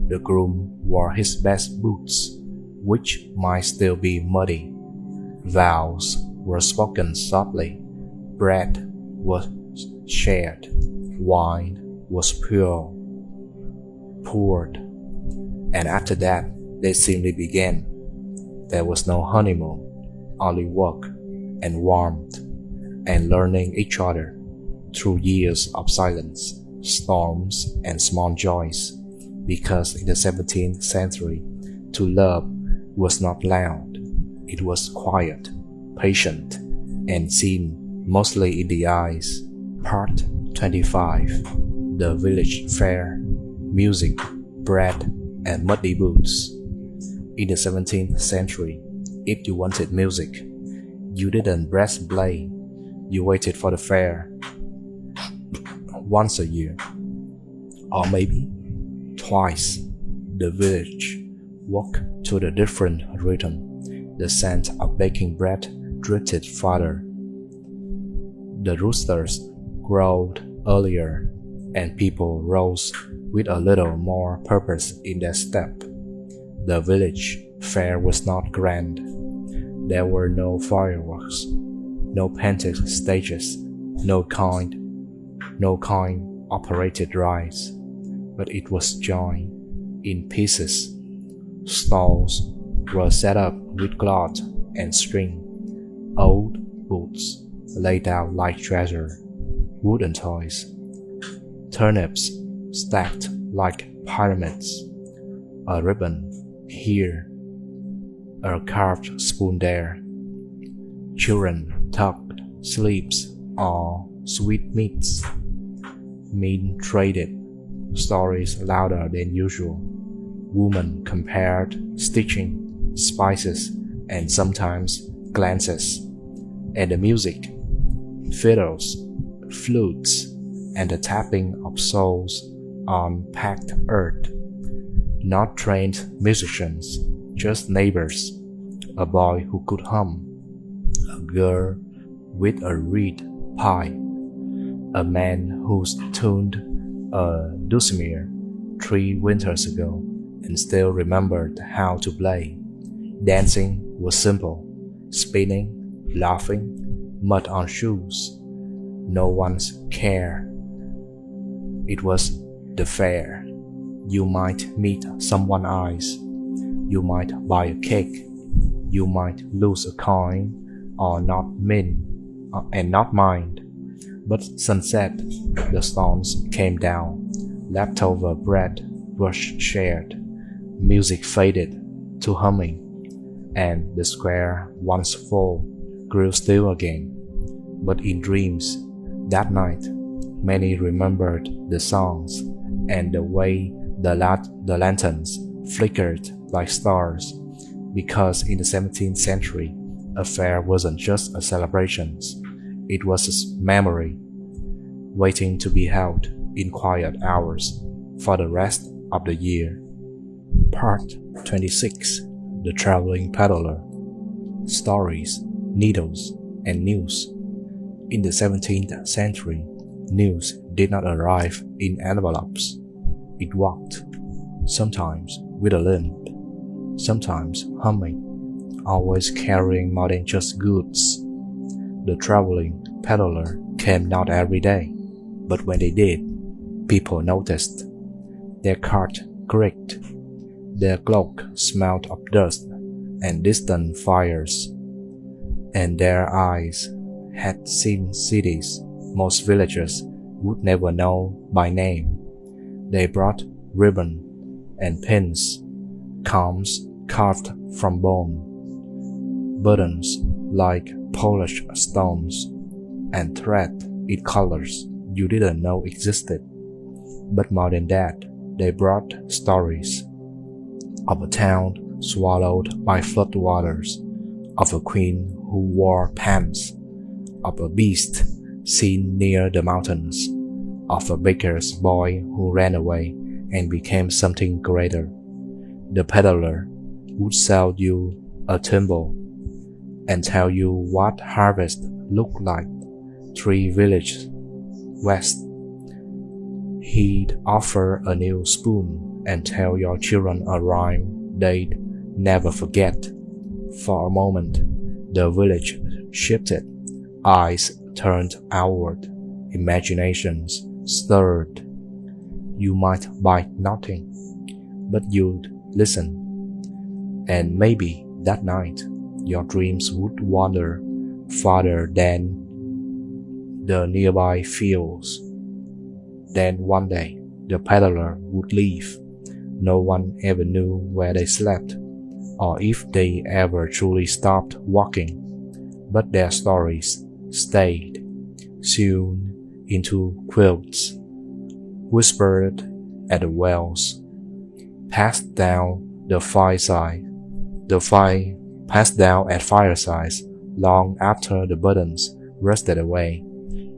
The groom wore his best boots, which might still be muddy. Vows were spoken softly. Bread was shared. Wine was poured. And after that, they simply began. There was no honeymoon, only work and warmth and learning each other through years of silence, storms, and small joys. Because in the 17th century, to love was not loud. It was quiet, patient, and seen mostly in the eyes. Part 25. The Village Fair. Music, bread, and muddy boots. In the 17th century, if you wanted music, you didn't press play. You waited for the fair once a year, or maybe twice. The village walked to the different rhythm. The scent of baking bread drifted farther. The roosters crowed earlier, and people rose with a little more purpose in their step. The village fair was not grand. There were no fireworks, no painted stages, no coin-operated rides, but it was joy in pieces. Stalls were set up with cloth and string, old boots laid out like treasure, wooden toys, turnips stacked like pyramids, a ribbon here, a carved spoon there. Children tucked sleeps, or sweetmeats. Men traded stories louder than usual. Women compared stitching, spices, and sometimes glances. And the music, fiddles, flutes, and the tapping of soles on packed earth. Not trained musicians, just neighbors. A boy who could hum, a girl with a reed pie, a man who tuned a dulcimer 3 winters ago and still remembered how to play. Dancing was simple, spinning, laughing, mud on shoes. No one's care. It was the fair. You might meet someone's eyes. You might buy a cake. You might lose a coin or not mind. But sunset, the storms came down. Leftover bread was shared. Music faded to humming, and the square once full grew still again. But in dreams, that night, many remembered the songs and the way the lanterns flickered like stars, because in the 17th century, a fair wasn't just a celebration, it was a memory, waiting to be held in quiet hours for the rest of the year. Part 26. The Traveling Peddler. Stories, Needles, and News. In the 17th century, news did not arrive in envelopes. It walked, sometimes with a limp, sometimes humming, always carrying more than just goods. The traveling peddler came not every day, but when they did, people noticed. Their cart creaked, their cloak smelled of dust and distant fires, and their eyes had seen cities most villagers would never know by name. They brought ribbon and pins, combs carved from bone, buttons like polished stones, and thread in colors you didn't know existed. But more than that, they brought stories of a town swallowed by floodwaters, of a queen who wore pants, of a beast seen near the mountains, of a baker's boy who ran away and became something greater. The peddler would sell you a thimble and tell you what harvest looked like 3 villages west. He'd offer a new spoon and tell your children a rhyme they'd never forget. For a moment, the village shifted, eyes turned outward, imaginations stirred. You might bite nothing, but you'd listen, and maybe that night your dreams would wander farther than the nearby fields. Then one day the peddler would leave. No one ever knew where they slept, or if they ever truly stopped walking, but their stories stayed, sewn into quilts, whispered at the wells, passed down at firesides long after the burdens rusted away,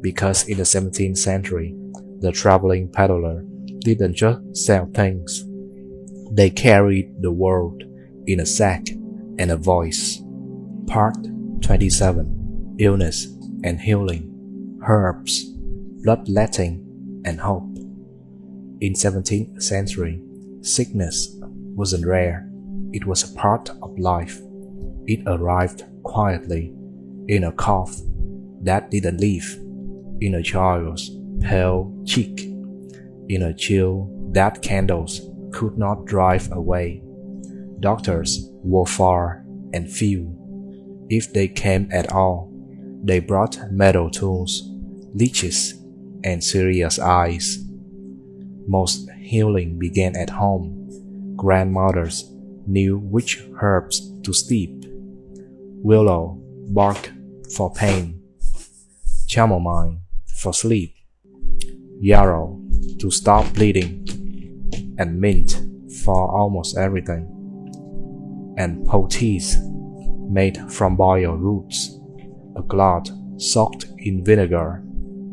because in the 17th century, the traveling peddler didn't just sell things. They carried the world in a sack and a voice. Part 27. Illness and Healing. Herbs, Bloodletting, and Hope. In 17th century, sickness wasn't rare. It was a part of life. It arrived quietly, in a cough that didn't leave, in a child's pale cheek, in a chill that candles could not drive away. Doctors were far and few. If they came at all, they brought metal tools, leeches, and serious eyes. Most healing began at home. Grandmothers knew which herbs to steep. Willow bark for pain, chamomile for sleep, yarrow to stop bleeding, and mint for almost everything, and poultice made from boiled roots, a cloth soaked in vinegar,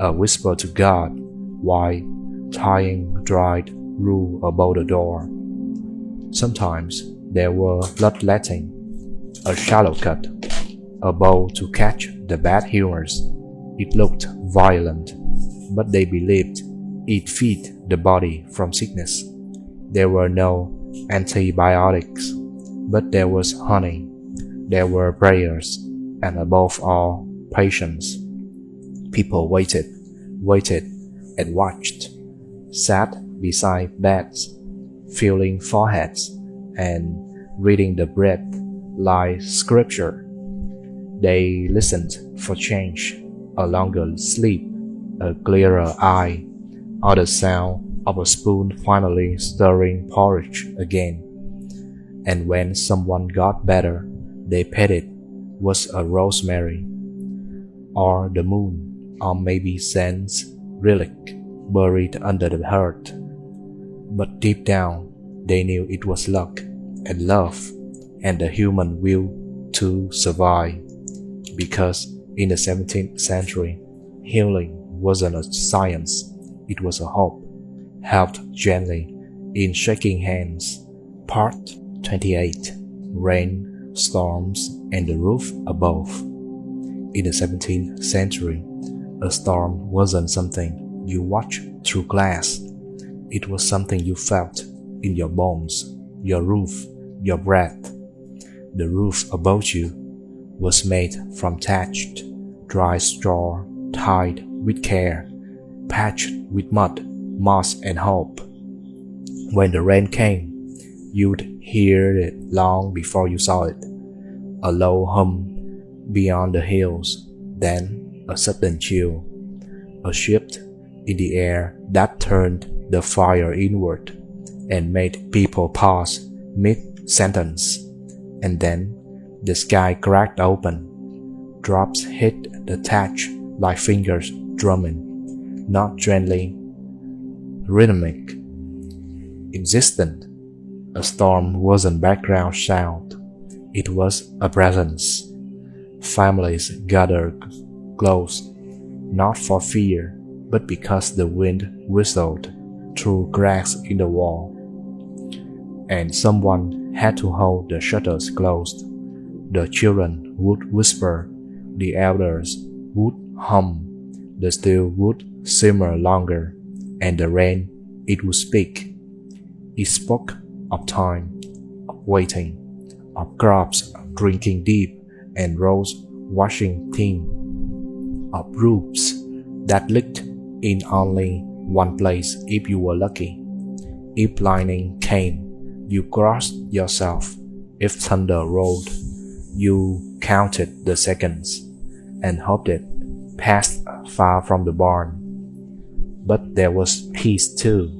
a whisper to God while tying dried rue above the door. Sometimes there were bloodletting, a shallow cut, a bow to catch the bad humors. It looked violent, but they believed it fed the body from sickness. There were no antibiotics, but there was honey. There were prayers, and above all, patience. People waited, and watched, sat beside beds, feeling foreheads, and reading the bread like scripture. They listened for change, a longer sleep, a clearer eye, or the sound of a spoon finally stirring porridge again. And when someone got better, they petted was a rosemary, or the moon, or maybe Saint's relic buried under the hearth. But deep down, they knew it was luck and love and the human will to survive, because in the 17th century, healing wasn't a science, it was a hope, held gently in shaking hands. Part 28. Rain, Storms, and the Roof Above. In the 17th century, a storm wasn't something you watched through glass. It was something you felt in your bones, your roof, your breath. The roof above you was made from thatched, dry straw tied with care, patched with mud, moss, and hope. When the rain came, you'd hear it long before you saw it, a low hum beyond the hills, then a sudden chill, a shift in the air that turned the fire inward and made people pause mid-sentence, and then the sky cracked open. Drops hit the thatch like fingers drumming, not gently, rhythmic, insistent. A storm wasn't background sound, it was a presence. Families gathered close, not for fear, but because the wind whistled through cracks in the wall, and someone had to hold the shutters closed. The children would whisper, the elders would hum, the still would simmer longer, and the rain, it would speak. It spoke of time, of waiting, of crops drinking deep and roads washing thin, of roofs that leaked in only one place if you were lucky. If lightning came, you crossed yourself. If thunder rolled, you counted the seconds and hoped it passed far from the barn. But there was peace too,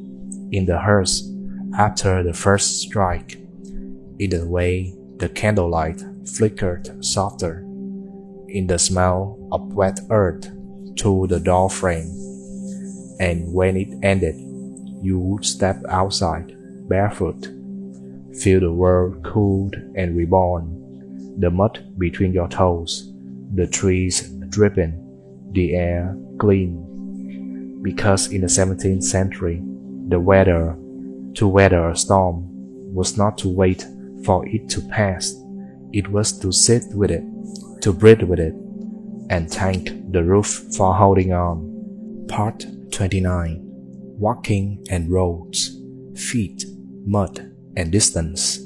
in the hearse after the first strike, in the way the candlelight flickered softer, in the smell of wet earth through the door frame. And when it ended, you would step outside, barefoot, feel the world cooled and reborn, the mud between your toes, the trees dripping, the air clean. Because in the 17th century, to weather a storm was not to wait for it to pass. It was to sit with it, to breathe with it, and thank the roof for holding on. Part 29. Walking and roads, feet, mud, and distance.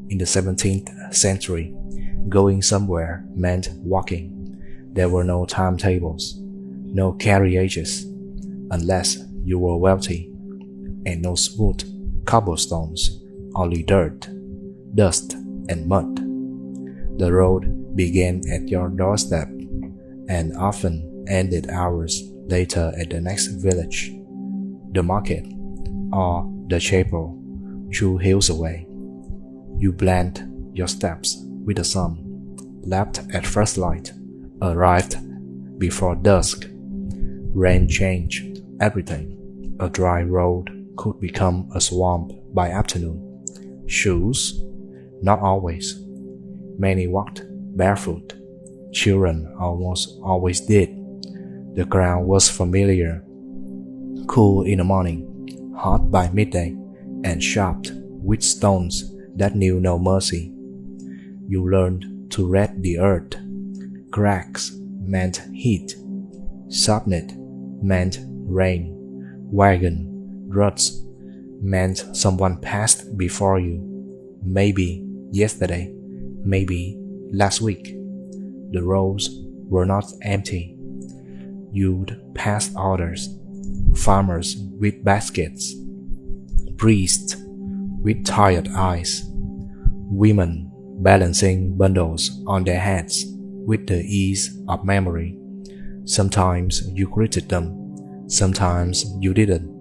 In the 17th century, going somewhere meant walking. There were no timetables, no carriages, unless you were wealthy, and no smooth cobblestones, only dirt, dust, and mud. The road began at your doorstep and often ended hours later at the next village, the market, or the chapel 2 hills away. You blend your steps with the sun, left at first light, arrived before dusk. Rain changed everything. A dry road could become a swamp by afternoon. Shoes? Not always. Many walked barefoot. Children almost always did. The ground was familiar, cool in the morning, hot by midday, and sharp with stones that knew no mercy. You learned to read the earth. Cracks meant heat. Subnet meant rain. Wagon, ruts meant someone passed before you. Maybe yesterday, maybe last week. The roads were not empty. You'd pass others, farmers with baskets, priests with tired eyes, women balancing bundles on their heads with the ease of memory. Sometimes you greeted them, sometimes you didn't.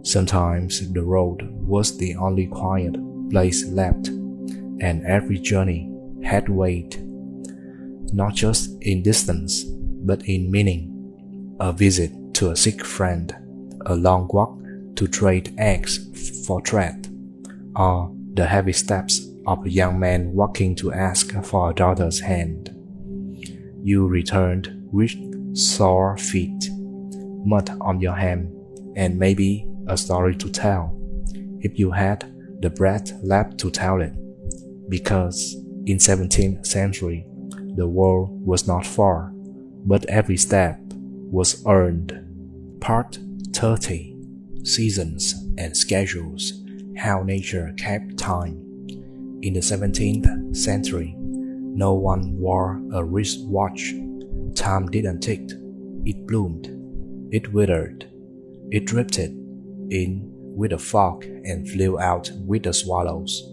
Sometimes the road was the only quiet place left, and every journey had weight, not just in distance, but in meaning. A visit to a sick friend, a long walk to trade eggs for thread, or the heavy steps of a young man walking to ask for a daughter's hand. You returned with sore feet, mud on your hand, and maybe a story to tell, if you had the breath left to tell it, because in 17th century the world was not far, but every step was earned. Part 30. Seasons and Schedules. How Nature Kept Time. In the 17th century, no one wore a wristwatch. Time didn't tick. It bloomed. It withered. It drifted in with a fog and flew out with the swallows.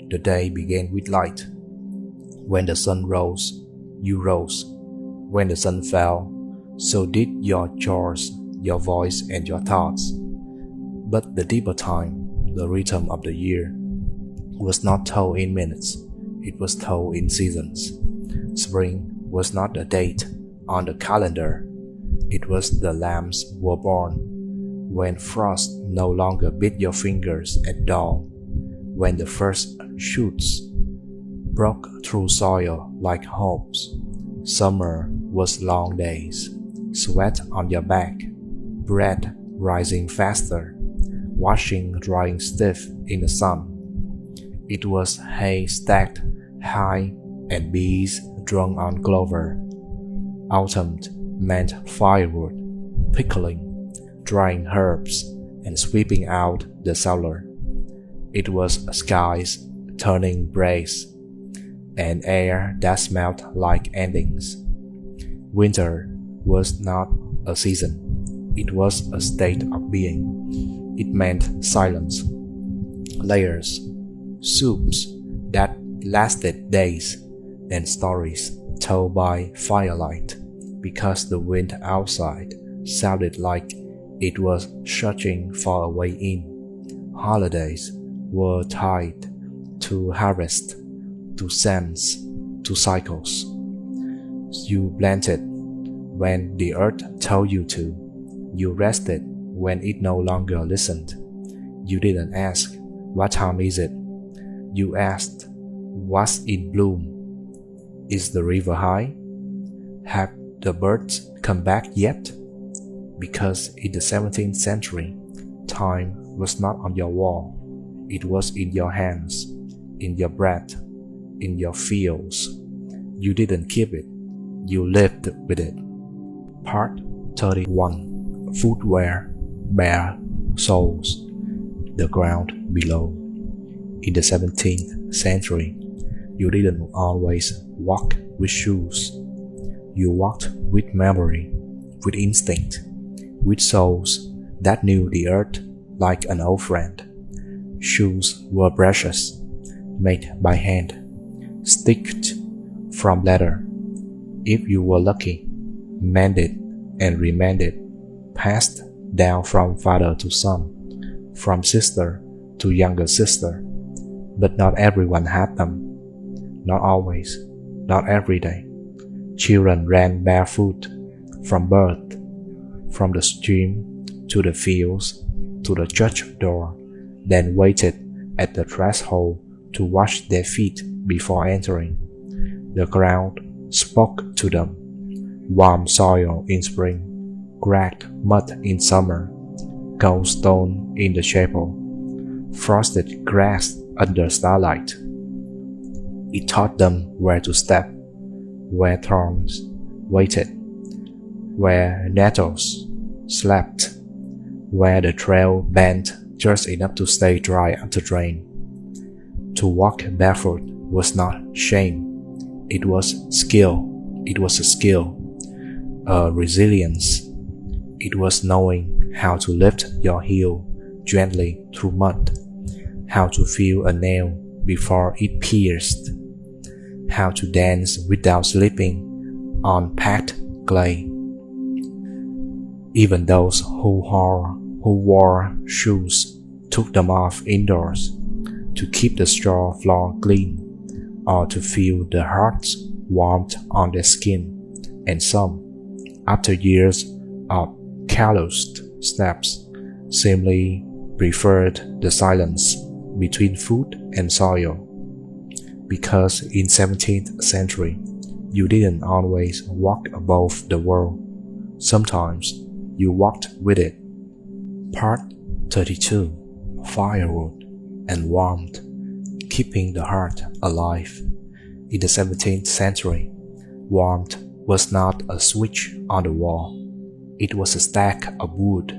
The day began with light. When the sun rose, you rose. When the sun fell, so did your chores, your voice, and your thoughts. But the deeper time, the rhythm of the year, was not told in minutes, it was told in seasons. Spring was not a date on the calendar, it was the lambs were born. When frost no longer bit your fingers at dawn, when the first shoots broke through soil like hopes. Summer was long days, sweat on your back, breath rising faster, washing drying stiff in the sun. It was hay stacked high and bees drunk on clover. Autumn meant firewood, pickling, drying herbs, and sweeping out the cellar. It was skies turning braes, and air that smelled like endings. Winter was not a season, it was a state of being. It meant silence, layers, soups that lasted days, and stories told by firelight, because the wind outside sounded like it was searching for a way in. Holidays were tied to harvest, to scents, to cycles. You planted when the earth told you to. You rested when it no longer listened. You didn't ask, "What time is it?" You asked, "What's in bloom? Is the river high? Have the birds come back yet?" Because in the 17th century, time was not on your wall. It was in your hands, in your breath, in your fields. You didn't keep it, you lived with it. Part 31. Footwear, bare soles, the ground below. In the 17th century, you didn't always walk with shoes. You walked with memory, with instinct, with soles that knew the earth like an old friend. Shoes were brushes, made by hand, sticked from leather. If you were lucky, mended and remended, passed down from father to son, from sister to younger sister. But not everyone had them. Not always, not every day. Children ran barefoot, from birth, from the stream to the fields to the church door, then waited at the threshold to wash their feet before entering. The ground spoke to them, warm soil in spring, cracked mud in summer, cold stone in the chapel, frosted grass under starlight. It taught them where to step, where thorns waited, where nettles slept, where the trail bent just enough to stay dry after rain. To walk barefoot was not shame. It was skill. It was a skill, a resilience. It was knowing how to lift your heel gently through mud, how to feel a nail before it pierced, how to dance without slipping on packed clay. Even those who wore shoes took them off indoors to keep the straw floor clean, or to feel the heart's warmth on their skin, and some, after years of calloused steps, simply preferred the silence between food and soil. Because in 17th century, you didn't always walk above the world. Sometimes you walked with it. Part 32. Firewood and warmth, keeping the heart alive. In the 17th century, warmth was not a switch on the wall. It was a stack of wood,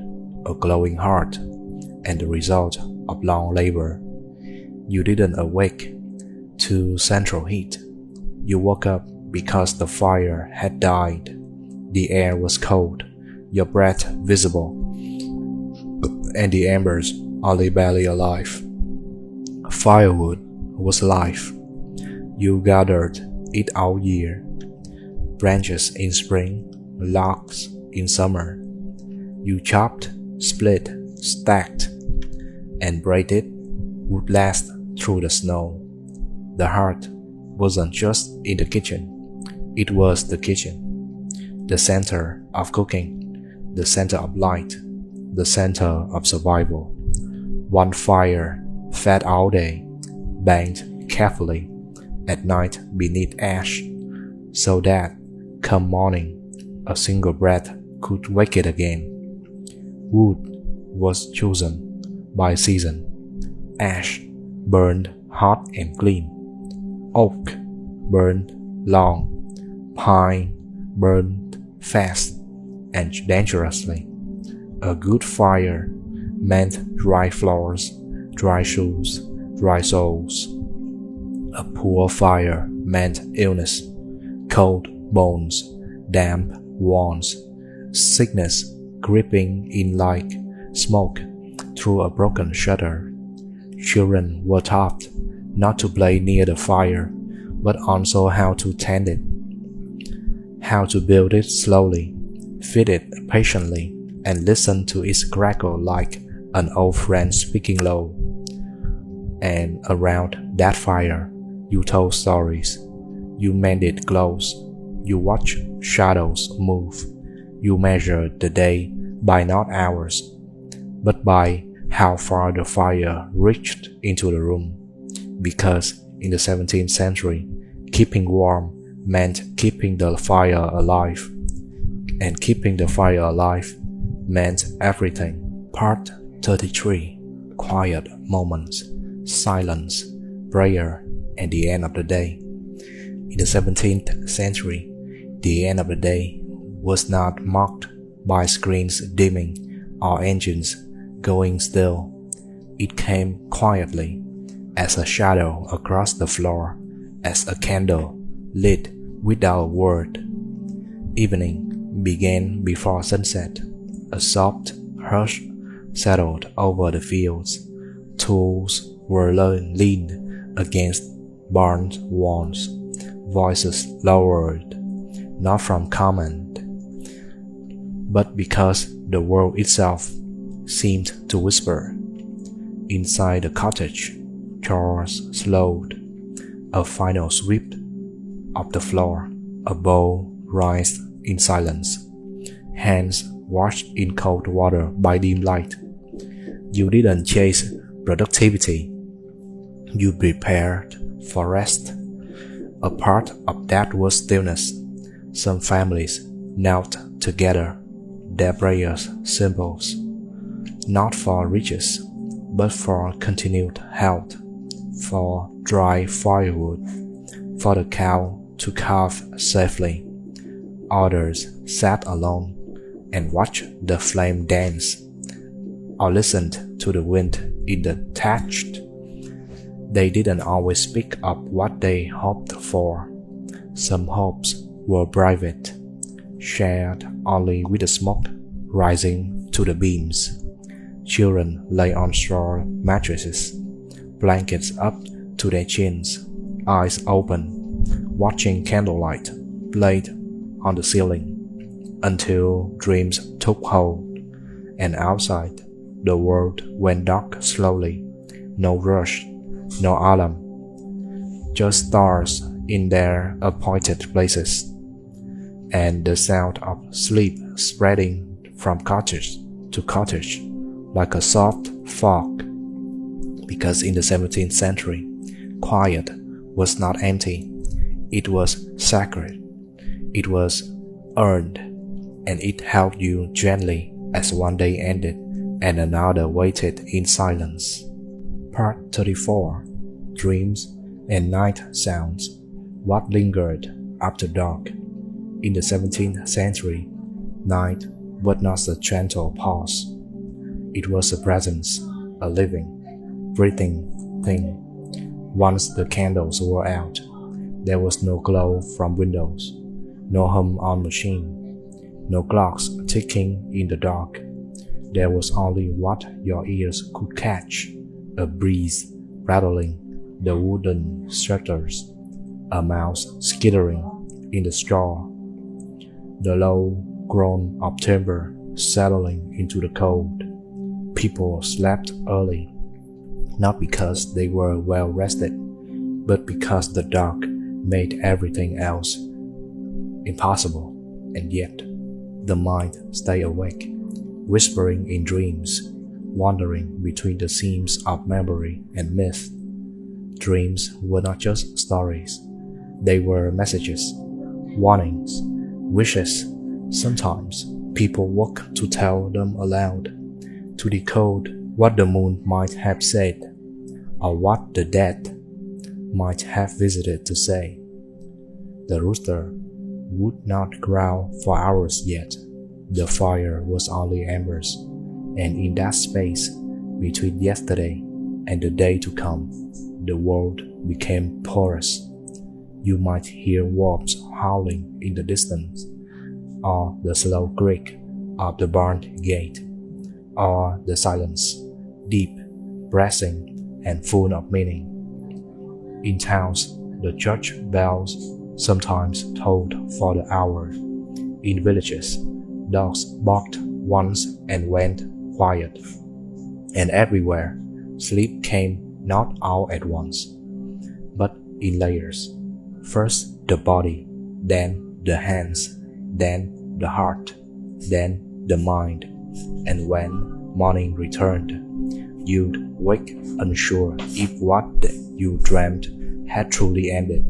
a glowing heart, and the result of long labor. You didn't awake to central heat. You woke up because the fire had died. The air was cold, your breath visible, and the embers only barely alive. Firewood was life. You gathered it all year. Branches in spring, logs in summer. You chopped, split, stacked, and braided would last through the snow. The heart wasn't just in the kitchen. It was the kitchen, the center of cooking, the center of light, the center of survival. One fire fed all day, banked carefully at night beneath ash, so that, come morning, a single breath could wake it again. Wood was chosen by season. Ash burned hot and clean. Oak burned long. Pine burned fast and dangerously. A good fire meant dry floors, dry shoes, dry souls. A poor fire meant illness, cold bones, damp walls, sickness creeping in like smoke through a broken shutter. Children were taught not to play near the fire, but also how to tend it, how to build it slowly, feed it patiently, and listen to its crackle like an old friend speaking low. And around that fire, you told stories. You mended clothes. You watched shadows move. You measured the day by not hours, but by how far the fire reached into the room. Because in the 17th century, keeping warm meant keeping the fire alive. And keeping the fire alive meant everything. Part 33. Quiet moments, silence, prayer, and the end of the day. In the 17th century, the end of the day was not marked by screens dimming or engines going still. It came quietly, as a shadow across the floor, as a candle lit without a word. Evening began before sunset. A soft hush settled over the fields. Tools were leaned against barn walls. Voices lowered, not from command, but because the world itself seemed to whisper. Inside the cottage, chores slowed. A final sweep of the floor, a bowl raised in silence. hands washed in cold water by dim light. You didn't chase productivity. You prepared for rest. A part of that was stillness. Some families knelt together, their prayers symbols, not for riches, but for continued health, for dry firewood, for the cow to calve safely. Others sat alone and watched the flame dance, or listened to the wind in the thatched. They didn't always speak of what they hoped for. Some hopes were private, shared only with the smoke rising to the beams. Children lay on straw mattresses, blankets up to their chins, eyes open, watching candlelight played on the ceiling, until dreams took hold, and outside, the world went dark slowly. No rush, no alarm, just stars in their appointed places, and the sound of sleep spreading from cottage to cottage like a soft fog. Because in the 17th century, quiet was not empty, it was sacred, it was earned, and it held you gently as one day ended and another waited in silence. Part 34. Dreams and Night Sounds. What lingered after dark? In the 17th century, night was not a gentle pause. It was a presence, a living, breathing thing. Once the candles were out, there was no glow from windows, no hum on machine, no clocks ticking in the dark. There was only what your ears could catch, a breeze rattling the wooden shutters, a mouse skittering in the straw, the low groan of timber settling into the cold. People slept early, not because they were well rested, but because the dark made everything else impossible, and yet the mind stayed awake, whispering in dreams, wandering between the seams of memory and myth. Dreams were not just stories, they were messages, warnings, wishes. Sometimes people woke to tell them aloud, to decode what the moon might have said, or what the dead might have visited to say. The rooster would not growl for hours yet. The fire was only embers, and in that space between yesterday and the day to come, the world became porous. You might hear wolves howling in the distance, or the slow creak of the barn gate, or the silence, deep, pressing, and full of meaning. In towns, the church bells sometimes tolled for the hour. In villages, dogs barked once and went quiet. And everywhere, sleep came not all at once, but in layers. First the body, then the hands, then the heart, then the mind. And when morning returned, you'd wake unsure if what you dreamt had truly ended,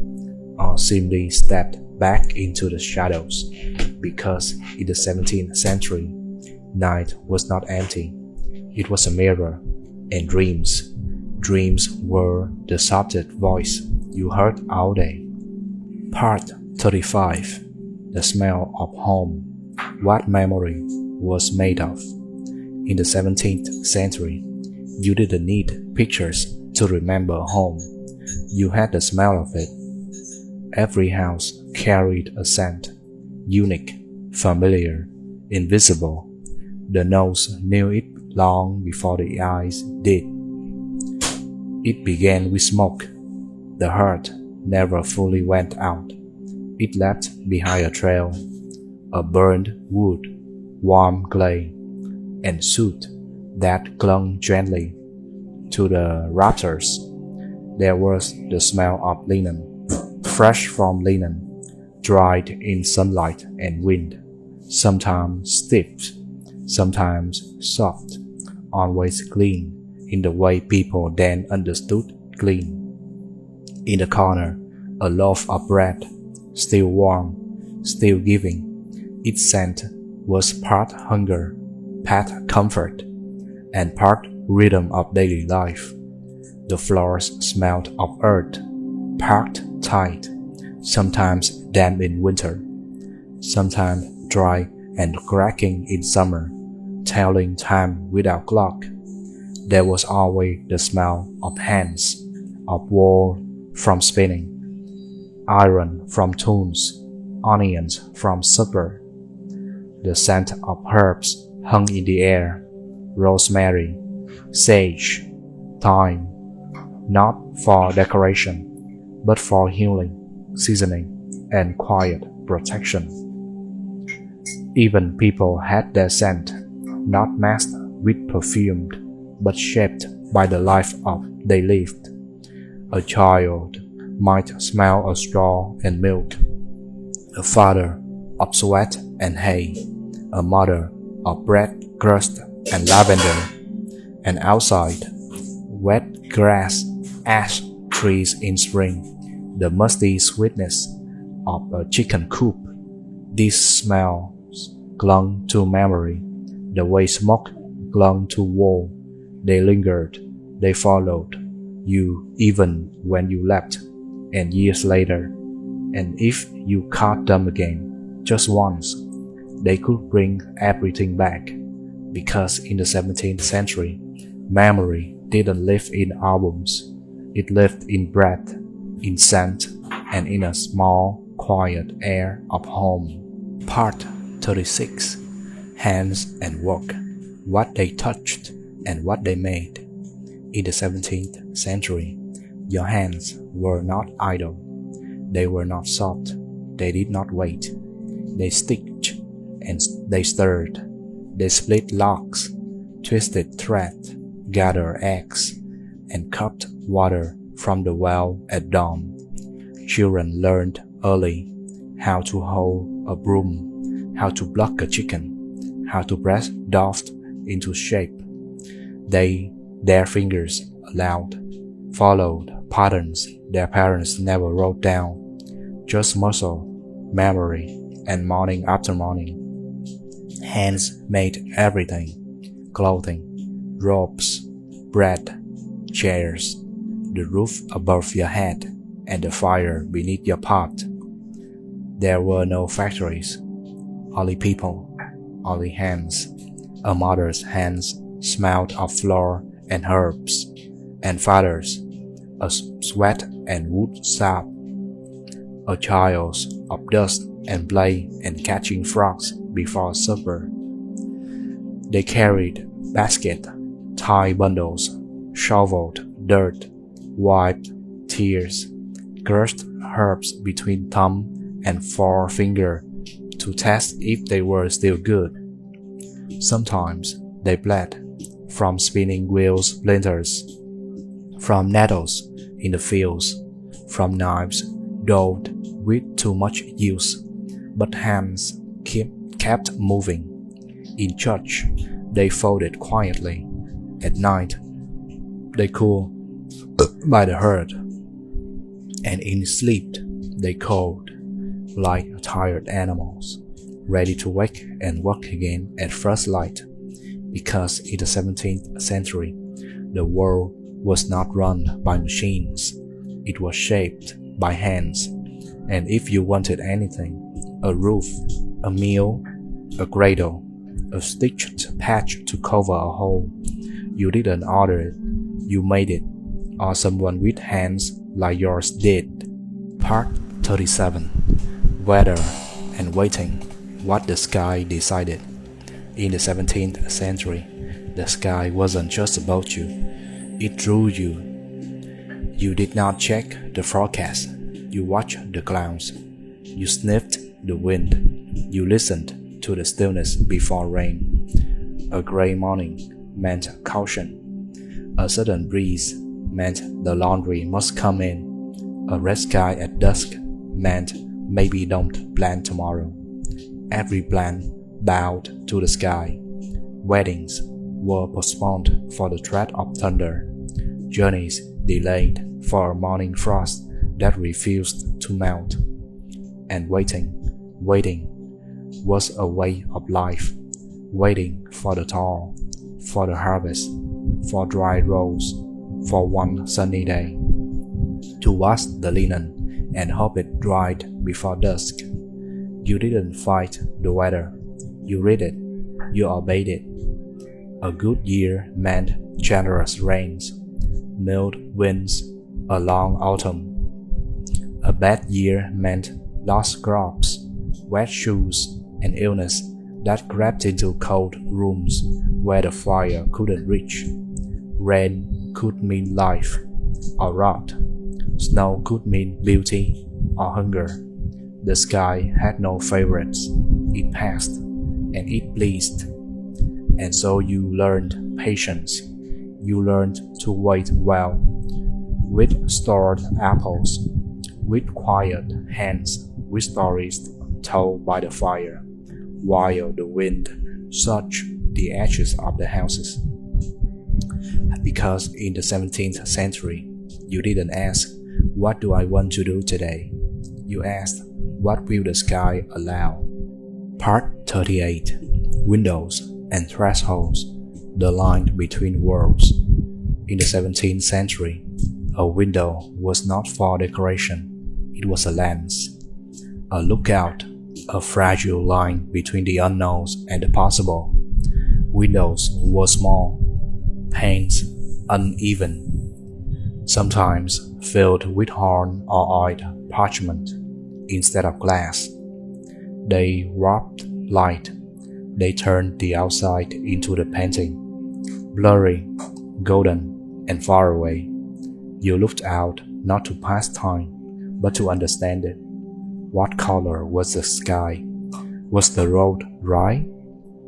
or simply stepped back into the shadows, because in the 17th century, night was not empty, it was a mirror, and dreams were the softest voice you heard all day. Part 35. The smell of home. What memory was made of. In the 17th century, you didn't need pictures to remember home. You had the smell of it. Every house carried a scent, unique, familiar, invisible. The nose knew it long before the eyes did. It began with smoke. The heart never fully went out. It left behind a trail, a burned wood, warm clay, and soot that clung gently to the rafters. There was the smell of linen, fresh from linen, dried in sunlight and wind, sometimes stiff, sometimes soft, always clean, in the way people then understood clean. In the corner, a loaf of bread, still warm, still giving. Its scent was part hunger, part comfort, and part rhythm of daily life. The floors smelled of earth, packed tight, sometimes damp in winter, sometimes dry and cracking in summer, telling time without clock. There was always the smell of hands, of wool from spinning, iron from tools, onions from supper. The scent of herbs hung in the air, rosemary, sage, thyme, not for decoration, but for healing, seasoning, and quiet protection. Even people had their scent, not masked with perfume, but shaped by the life of they lived. A child might smell of straw and milk, a father of sweat and hay, a mother of bread crust and lavender, and outside, wet grass, ash trees in spring, the musty sweetness of a chicken coop. These smells clung to memory, the way smoke clung to wool. They lingered, they followed you even when you left, and years later, and if you caught them again, just once, they could bring everything back, because in the 17th century, memory didn't live in albums, it lived in breath, in scent, and in a small, quiet air of home. Part 36. Hands and work, what they touched and what they made. In the 17th century, your hands were not idle. They were not soft. They did not wait. They stitched and they stirred. They split locks, twisted thread, gathered eggs, and cupped water from the well at dawn. Children learned early how to hold a broom, how to pluck a chicken, how to press dough into shape. Their fingers allowed, followed patterns their parents never wrote down, just muscle, memory, and morning after morning. Hands made everything, clothing, robes, bread, chairs, the roof above your head, and the fire beneath your pot. There were no factories, only people, only hands. A mother's hands smelled of flour and herbs, and father's of sweat and wood sap. A child's of dust and play and catching frogs before supper. They carried baskets, tied bundles, shoveled dirt, wiped tears, crushed herbs between thumb and forefinger to test if they were still good. Sometimes they bled from spinning wheel splinters, from nettles in the fields, from knives dulled with too much use, but hands kept moving. In church, they folded quietly. At night, they cooled by the hearth, and in sleep, they called like tired animals, ready to wake and work again at first light, because in the 17th century, the world was not run by machines, it was shaped by hands, and if you wanted anything, a roof, a meal, a cradle, a stitched patch to cover a hole, you didn't order it, you made it, or someone with hands like yours did. Part 37. Weather and waiting, what the sky decided. In the 17th century, the sky wasn't just about you, it drew you. You did not check the forecast, you watched the clouds, you sniffed the wind, you listened to the stillness before rain. A gray morning meant caution, a sudden breeze meant the laundry must come in, a red sky at dusk meant maybe don't plan tomorrow. Every plan bowed to the sky. Weddings were postponed for the threat of thunder. Journeys delayed for a morning frost that refused to melt. And waiting was a way of life. Waiting for the thaw, for the harvest, for dry roads, for one sunny day. To wash the linen and hope it dried before dusk. You didn't fight the weather. You read it. You obeyed it. A good year meant generous rains, mild winds, a long autumn. A bad year meant lost crops, wet shoes, and illness that crept into cold rooms where the fire couldn't reach. Rain could mean life or rot. Snow could mean beauty or hunger. The sky had no favorites. It passed, and it pleased. And so you learned patience. You learned to wait well, with stored apples, with quiet hands, with stories told by the fire, while the wind searched the edges of the houses. Because in the 17th century, you didn't ask, "What do I want to do today?" You asked, "What will the sky allow?" Part 38. Windows and thresholds, the line between worlds. In the 17th century, a window was not for decoration, it was a lens, a lookout, a fragile line between the unknowns and the possible. Windows were small, panes uneven, sometimes filled with horn or oiled parchment instead of glass. They warped light. They turned the outside into the painting, blurry, golden, and far away. You looked out not to pass time, but to understand it. What color was the sky? Was the road dry?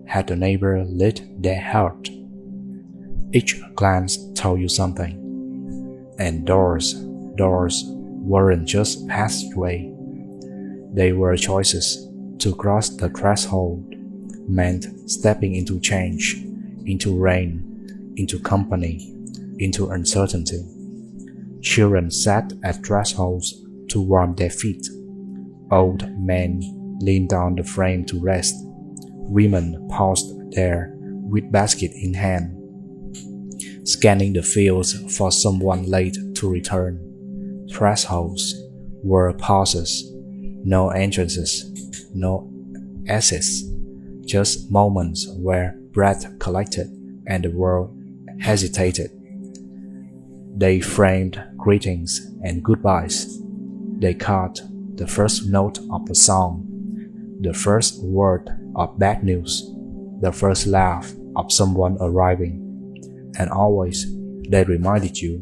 Had the neighbor lit their heart? Each glance told you something. And doors weren't just passageway. They were choices. To cross the threshold meant stepping into change, into rain, into company, into uncertainty. Children sat at thresholds to warm their feet. Old men leaned on the frame to rest. Women paused there with basket in hand, scanning the fields for someone late to return. Thresholds were pauses, no entrances, no exits, just moments where breath collected and the world hesitated. They framed greetings and goodbyes. They caught the first note of a song, the first word of bad news, the first laugh of someone arriving. And always they reminded you,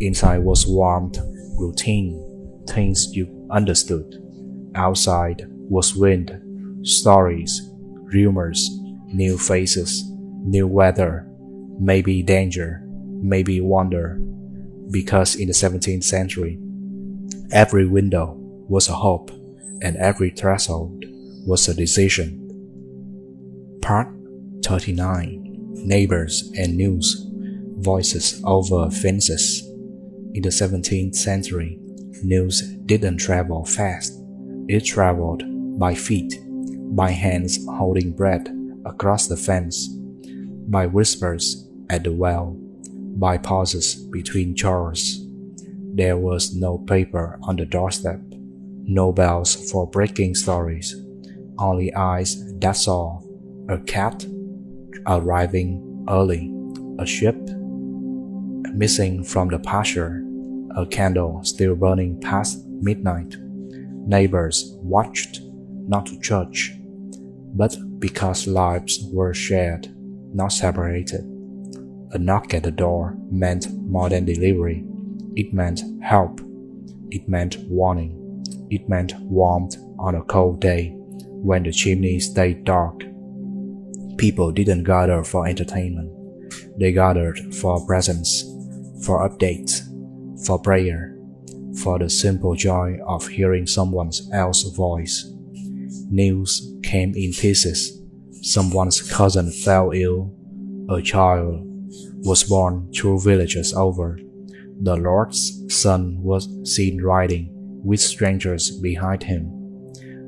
inside was warmth, routine, things you understood. Outside was wind, stories, rumors, new faces, new weather, maybe danger, maybe wonder. Because in the 17th century, every window was a hope, and every threshold was a decision. Part 39. Neighbors and news, voices over fences. In the 17th century, news didn't travel fast. It traveled by feet, by hands holding bread across the fence, by whispers at the well, by pauses between chores. There was no paper on the doorstep, no bells for breaking stories, only eyes that saw a cat arriving early, a sheep missing from the pasture, a candle still burning past midnight. Neighbors watched, not to judge, but because lives were shared, not separated. A knock at the door meant more than delivery. It meant help. It meant warning. It meant warmth on a cold day when the chimney stayed dark. People didn't gather for entertainment. They gathered for presents, for updates, for prayer, for the simple joy of hearing someone else's voice. News came in pieces. Someone's cousin fell ill. A child was born 2 villages over. The Lord's Son was seen riding with strangers behind him.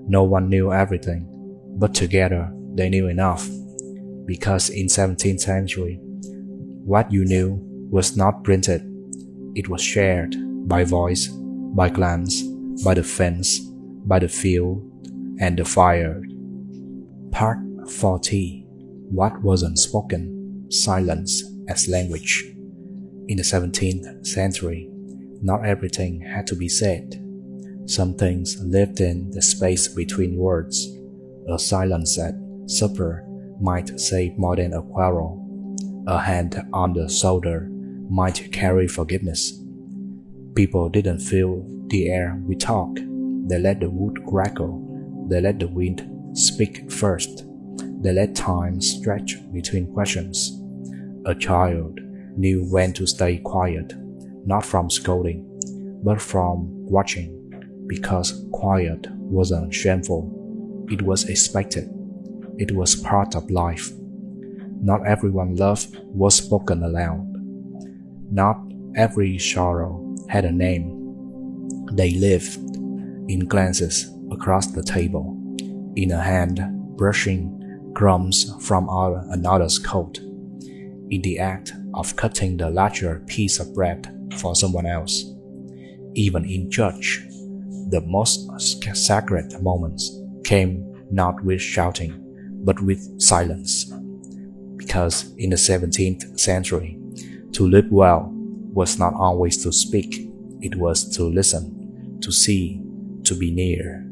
No one knew everything, but together they knew enough. Because in 17th century, what you knew was not printed. It was shared by voice, by glance, by the fence, by the field, and the fire. Part 40. What wasn't spoken? Silence as language. In the 17th century, not everything had to be said. Some things lived in the space between words. A silence at supper might say more than a quarrel. A hand on the shoulder might carry forgiveness. People didn't fill the air with talk. They let the wood crackle. They let the wind speak first. They let time stretch between questions. A child knew when to stay quiet, not from scolding, but from watching, because quiet wasn't shameful. It was expected. It was part of life. Not everyone's love was spoken aloud. Not every sorrow had a name. They lived in glances across the table, in a hand brushing crumbs from another's coat, in the act of cutting the larger piece of bread for someone else. Even in church, the most sacred moments came not with shouting, but with silence. Because in the 17th century, to live well was not always to speak, it was to listen, to see, to be near.